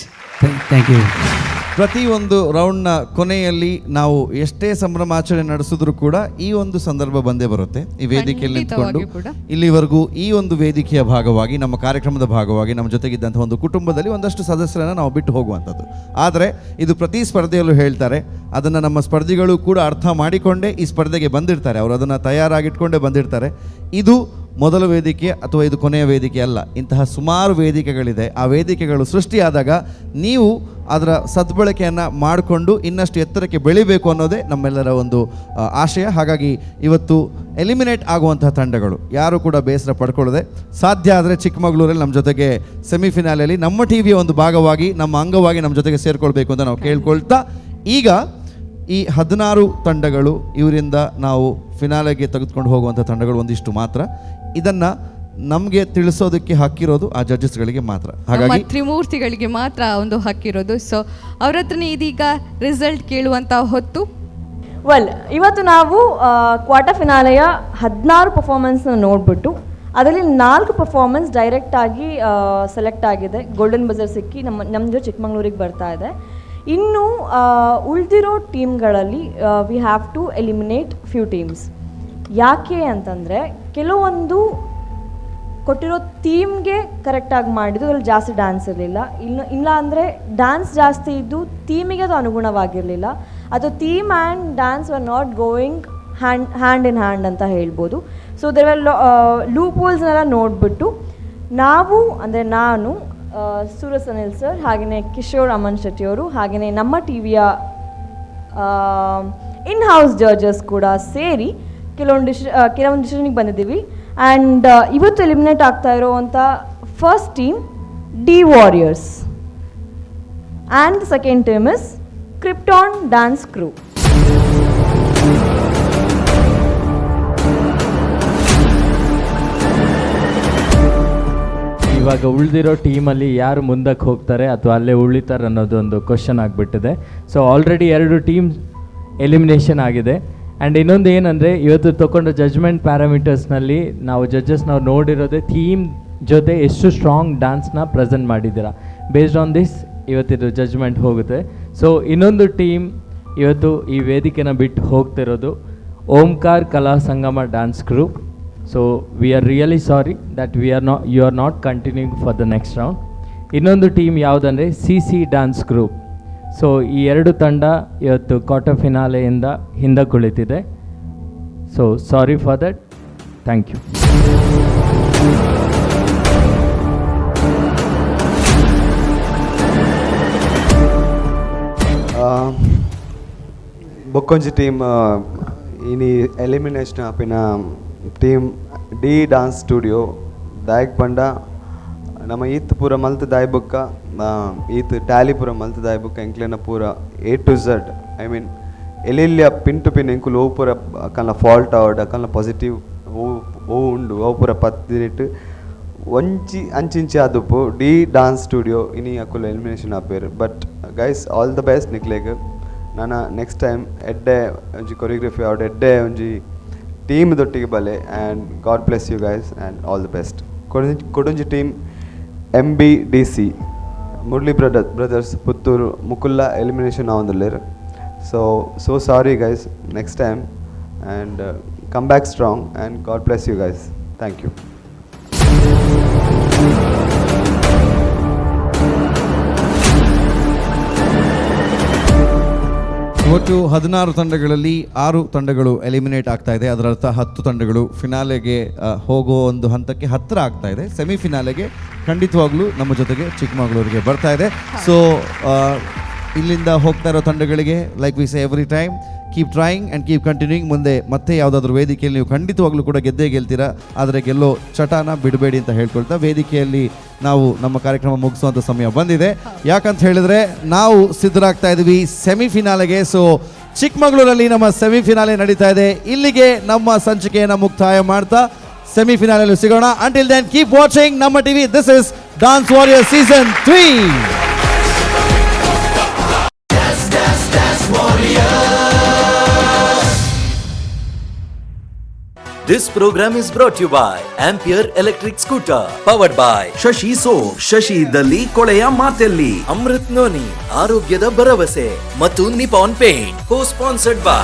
[SPEAKER 15] Thank you.
[SPEAKER 4] ಪ್ರತಿಯೊಂದು ರೌಂಡ್ನ ಕೊನೆಯಲ್ಲಿ ನಾವು ಎಷ್ಟೇ ಸಂಭ್ರಮಾಚರಣೆ ನಡೆಸಿದ್ರು ಕೂಡ ಈ ಒಂದು ಸಂದರ್ಭ ಬಂದೇ ಬರುತ್ತೆ. ಈ ವೇದಿಕೆಯಲ್ಲಿ ನಿಂತ್ಕೊಂಡು ಇಲ್ಲಿವರೆಗೂ ಈ ಒಂದು ವೇದಿಕೆಯ ಭಾಗವಾಗಿ, ನಮ್ಮ ಕಾರ್ಯಕ್ರಮದ ಭಾಗವಾಗಿ ನಮ್ಮ ಜೊತೆಗಿದ್ದಂಥ ಒಂದು ಕುಟುಂಬದಲ್ಲಿ ಒಂದಷ್ಟು ಸದಸ್ಯರನ್ನು ನಾವು ಬಿಟ್ಟು ಹೋಗುವಂಥದ್ದು. ಆದರೆ ಇದು ಪ್ರತಿ ಸ್ಪರ್ಧೆಯಲ್ಲೂ ಹೇಳ್ತಾರೆ, ಅದನ್ನು ನಮ್ಮ ಸ್ಪರ್ಧಿಗಳು ಕೂಡ ಅರ್ಥ ಮಾಡಿಕೊಂಡೇ ಈ ಸ್ಪರ್ಧೆಗೆ ಬಂದಿರ್ತಾರೆ. ಅವರು ಅದನ್ನು ತಯಾರಾಗಿಟ್ಕೊಂಡೇ ಬಂದಿರ್ತಾರೆ. ಇದು ಮೊದಲ ವೇದಿಕೆ ಅಥವಾ ಇದು ಕೊನೆಯ ವೇದಿಕೆ ಅಲ್ಲ. ಇಂತಹ ಸುಮಾರು ವೇದಿಕೆಗಳಿದೆ. ಆ ವೇದಿಕೆಗಳು ಸೃಷ್ಟಿಯಾದಾಗ ನೀವು ಅದರ ಸದ್ಬಳಕೆಯನ್ನು ಮಾಡಿಕೊಂಡು ಇನ್ನಷ್ಟು ಎತ್ತರಕ್ಕೆ ಬೆಳಿಬೇಕು ಅನ್ನೋದೇ ನಮ್ಮೆಲ್ಲರ ಒಂದು ಆಶಯ. ಹಾಗಾಗಿ ಇವತ್ತು ಎಲಿಮಿನೇಟ್ ಆಗುವಂತಹ ತಂಡಗಳು ಯಾರು ಕೂಡ ಬೇಸರ ಪಡ್ಕೊಳ್ಳದೆ, ಸಾಧ್ಯ ಆದರೆ ಚಿಕ್ಕಮಗಳೂರಲ್ಲಿ ನಮ್ಮ ಜೊತೆಗೆ ಸೆಮಿಫಿನಾಲೆಯಲ್ಲಿ ನಮ್ಮ ಟಿವಿಯ ಒಂದು ಭಾಗವಾಗಿ, ನಮ್ಮ ಅಂಗವಾಗಿ ನಮ್ಮ ಜೊತೆಗೆ ಸೇರಿಕೊಳ್ಬೇಕು ಅಂತ ನಾವು ಕೇಳ್ಕೊಳ್ತಾ, ಈಗ ಈ 16 ತಂಡಗಳು, ಇವರಿಂದ ನಾವು ಫಿನಾಲೆಗೆ ತೆಗೆದುಕೊಂಡು ಹೋಗುವಂಥ ತಂಡಗಳು ಒಂದಿಷ್ಟು ಮಾತ್ರ. ಇದನ್ನು ನಮಗೆ ತಿಳಿಸೋದಕ್ಕೆ ಹಕ್ಕಿರೋದು ಆ ಜಡ್ಜಸ್ಗಳಿಗೆ ಮಾತ್ರ. ಹಾಗಾಗಿ
[SPEAKER 5] ತ್ರಿಮೂರ್ತಿಗಳಿಗೆ ಮಾತ್ರ ಒಂದು ಹಕ್ಕಿರೋದು. ಸೊ ಅವ್ರ ಹತ್ರನೇ ಇದೀಗ ರಿಸಲ್ಟ್ ಕೇಳುವಂಥ ಹೊತ್ತು.
[SPEAKER 8] ವೆಲ್, ಇವತ್ತು ನಾವು ಕ್ವಾರ್ಟರ್ ಫಿನಾಲೆಯ 16 ಪರ್ಫಾರ್ಮೆನ್ಸ್ನ ನೋಡಿಬಿಟ್ಟು ಅದರಲ್ಲಿ 4 ಪರ್ಫಾರ್ಮೆನ್ಸ್ ಡೈರೆಕ್ಟಾಗಿ ಸೆಲೆಕ್ಟ್ ಆಗಿದೆ. ಗೋಲ್ಡನ್ ಬಜರ್ ಸಿಕ್ಕಿ ನಮ್ಮದು ಚಿಕ್ಕಮಗಳೂರಿಗೆ ಬರ್ತಾ ಇದೆ. ಇನ್ನು ಉಳಿದಿರೋ ಟೀಮ್ಗಳಲ್ಲಿ we have to eliminate few teams. ಯಾಕೆ ಅಂತಂದರೆ ಕೆಲವೊಂದು ಕೊಟ್ಟಿರೋ ಥೀಮ್ಗೆ ಕರೆಕ್ಟಾಗಿ ಮಾಡಿದ್ದು ಅದ್ರಲ್ಲಿ ಜಾಸ್ತಿ ಡ್ಯಾನ್ಸ್ ಇರಲಿಲ್ಲ. ಇಲ್ಲ ಅಂದರೆ ಡ್ಯಾನ್ಸ್ ಜಾಸ್ತಿ ಇದ್ದು ಥೀಮಿಗೆ ಅದು ಅನುಗುಣವಾಗಿರಲಿಲ್ಲ. ಅದು theme and dance are not going hand in hand ಅಂತ ಹೇಳ್ಬೋದು. ಸೊ ದೇರ್ ಲೂಪ್ ಹೋಲ್ಸ್ನೆಲ್ಲ ನೋಡಿಬಿಟ್ಟು ನಾವು, ಅಂದರೆ ನಾನು, ಸೂರಜ್ ಅನಿಲ್ ಸರ್, ಹಾಗೆಯೇ ಕಿಶೋರ್ ಅಮನ್ ಶೆಟ್ಟಿಯವರು, ಹಾಗೆಯೇ ನಮ್ಮ ಟಿವಿಯ ಇನ್ ಹೌಸ್ ಜಡ್ಜಸ್ ಕೂಡ ಸೇರಿ ಕೆಲವೊಂದು ಡಿಸಿಷನಿಗೆ ಬಂದಿದ್ದೀವಿ. ಆ್ಯಂಡ್ ಇವತ್ತು ಎಲಿಮಿನೇಟ್ ಆಗ್ತಾ ಇರೋವಂಥ first team D warriors and the second team is Krypton dance crew.
[SPEAKER 10] ಇವಾಗ ಉಳಿದಿರೋ ಟೀಮಲ್ಲಿ ಯಾರು ಮುಂದಕ್ಕೆ ಹೋಗ್ತಾರೆ ಅಥವಾ ಅಲ್ಲೇ ಉಳಿತಾರೆ ಅನ್ನೋದೊಂದು ಕ್ವಶನ್ ಆಗಿಬಿಟ್ಟಿದೆ. ಸೊ ಆಲ್ರೆಡಿ 2 ಟೀಮ್ ಎಲಿಮಿನೇಷನ್ ಆಗಿದೆ. ಆ್ಯಂಡ್ ಇನ್ನೊಂದು ಏನಂದರೆ, ಇವತ್ತು ತೊಗೊಂಡ ಜಜ್ಮೆಂಟ್ ಪ್ಯಾರಾಮೀಟರ್ಸ್ನಲ್ಲಿ ನಾವು ಜಡ್ಜಸ್ನವ್ರು ನೋಡಿರೋದೇ ಥೀಮ್ ಜೊತೆ ಎಷ್ಟು ಸ್ಟ್ರಾಂಗ್ ಡ್ಯಾನ್ಸ್ನ ಪ್ರೆಸೆಂಟ್ ಮಾಡಿದ್ದೀರಾ. ಬೇಸ್ಡ್ ಆನ್ ದಿಸ್ ಇವತ್ತಿದು ಜಜ್ಮೆಂಟ್ ಹೋಗುತ್ತೆ. ಸೊ ಇನ್ನೊಂದು ಟೀಮ್ ಇವತ್ತು ಈ ವೇದಿಕೆನ ಬಿಟ್ಟು ಹೋಗ್ತಿರೋದು Omkar Kala Sangama dance group. So we are really sorry that you are not continuing for the next round. ಇನ್ನೊಂದು ಟೀಮ್ ಯಾವುದಂದರೆ ಸಿ ಡ್ಯಾನ್ಸ್ ಗ್ರೂಪ್. ಸೊ ಈ 2 ತಂಡ ಇವತ್ತು ಕ್ವಾರ್ಟರ್ ಫಿನಾಲೆಯಿಂದ ಹಿಂದೆ ಕುಳಿತಿದೆ. So sorry for that. Thank you.
[SPEAKER 11] బొక్కొంచి టీమ్ ఇని ఎలిమినేషన్ ఆపిన టీమ్ డి డాన్స్ స్టూడియో దాయక్ బండ ನಮ್ಮ ಈತ್ ಪೂರ ಮಲ್ತು ದಾಯ್ಬುಕ್ಕ ಈತ್ ಟ್ಯಾಲಿ ಪೂರ ಮಲ್ತು ದಾಯ್ಬುಕ್ಕ ಎಂಕ್ಲೆನ ಪೂರ A to Z I mean ಎಲ್ಲೆಲ್ಲಿಯ ಪಿನ್ ಟು ಪಿನ್ ಎಂಕುಲು ಓ ಪೂರ ಅಕಲ್ನ ಫಾಲ್ಟ್ ಆವಡ್ ಅಕಲ್ನ ಪಾಸಿಟಿವ್ ಓ ಉಂಡು ಓ ಪೂರ ಪತ್ತಿರಿಟ್ಟು ಒಂಚಿ ಅಂಚಿಂಚಿ ಆದುಪ್ಪು ಡಿ ಡಾನ್ಸ್ ಸ್ಟುಡಿಯೋ ಇನಿ ಅಕುಲು ಎಲಿಮಿನೇಷನ್ ಆಪೇರು but guys all the best ನಿಕ್ಲೆಗ್ ನಾನು ನೆಕ್ಸ್ಟ್ ಟೈಮ್ ಎಡ್ಡೆ ಒಂಜಿ ಕೊರಿಯೋಗ್ರಫಿ ಆವಡ್ ಎಡ್ಡೆ ಒಂಜಿ ಟೀಮ್ ದೊಟ್ಟಿಗೆ ಬಲೆ and God bless you guys and all the best ಕೊಡೊಂಜಿ team MBDC Murali brothers Puttur ಮುಕುಲ್ಲ ಎಲಿಮಿನೇಷನ್ ಆವೊಂದುಲ್ಲೆರ್ so sorry guys next time and come back strong and God bless you guys thank you.
[SPEAKER 4] ಒಟ್ಟು 16 ತಂಡಗಳಲ್ಲಿ 6 ತಂಡಗಳು ಎಲಿಮಿನೇಟ್ ಆಗ್ತಾ ಇದೆ. ಅದರ ಅರ್ಥ 10 ತಂಡಗಳು ಫಿನಾಲೆಗೆ ಹೋಗೋ ಒಂದು ಹಂತಕ್ಕೆ ಹತ್ತಿರ ಆಗ್ತಾ ಇದೆ. ಸೆಮಿಫಿನಾಲೆಗೆ ಖಂಡಿತವಾಗ್ಲೂ ನಮ್ಮ ಜೊತೆಗೆ ಚಿಕ್ಕಮಗಳೂರಿಗೆ ಬರ್ತಾ ಇದೆ. ಸೊ ಇಲ್ಲಿಂದ ಹೋಗ್ತಾ ಇರೋ ತಂಡಗಳಿಗೆ like we say every time keep trying and keep continuing. ಮುಂದೆ ಮತ್ತೆ ಯಾವುದಾದ್ರೂ ವೇದಿಕೆಯಲ್ಲಿ ನೀವು ಖಂಡಿತವಾಗ್ಲೂ ಕೂಡ ಗೆದ್ದೇ ಗೆಲ್ತೀರಾ. ಆದರೆ ಗೆಲ್ಲೋ ಚಟಾನ ಬಿಡಬೇಡಿ ಅಂತ ಹೇಳ್ಕೊಳ್ತಾ ವೇದಿಕೆಯಲ್ಲಿ ನಾವು ನಮ್ಮ ಕಾರ್ಯಕ್ರಮ ಮುಗಿಸುವಂಥ ಸಮಯ ಬಂದಿದೆ. ಯಾಕಂತ ಹೇಳಿದ್ರೆ ನಾವು ಸಿದ್ಧರಾಗ್ತಾ ಇದ್ದೀವಿ ಸೆಮಿಫಿನಾಲೆಗೆ. ಸೊ ಚಿಕ್ಕಮಗಳೂರಲ್ಲಿ ನಮ್ಮ ಸೆಮಿಫಿನಾಲೆ ನಡೀತಾ ಇದೆ. ಇಲ್ಲಿಗೆ ನಮ್ಮ ಸಂಚಿಕೆಯನ್ನು ಮುಕ್ತಾಯ ಮಾಡ್ತಾ ಸೆಮಿಫಿನಾಲಲ್ಲಿ ಸಿಗೋಣ. ಅಂಟಿಲ್ ದೆನ್ ಕೀಪ್ ವಾಚಿಂಗ್ ನಮ್ಮ TV. This is dance warrior season 3.
[SPEAKER 1] This program is brought to you by Ampere Electric Scooter, powered by
[SPEAKER 2] Shashi soap, Shashi ಇದ್ದಲ್ಲಿ ಕೊಳೆಯ ಮಾತೆಲ್ಲಿ.
[SPEAKER 1] ಅಮೃತ್ ನೋನಿ, ಆರೋಗ್ಯದ ಭರವಸೆ, ಮತ್ತು ನಿಪಾನ್ ಪೇಂಟ್, co-sponsored by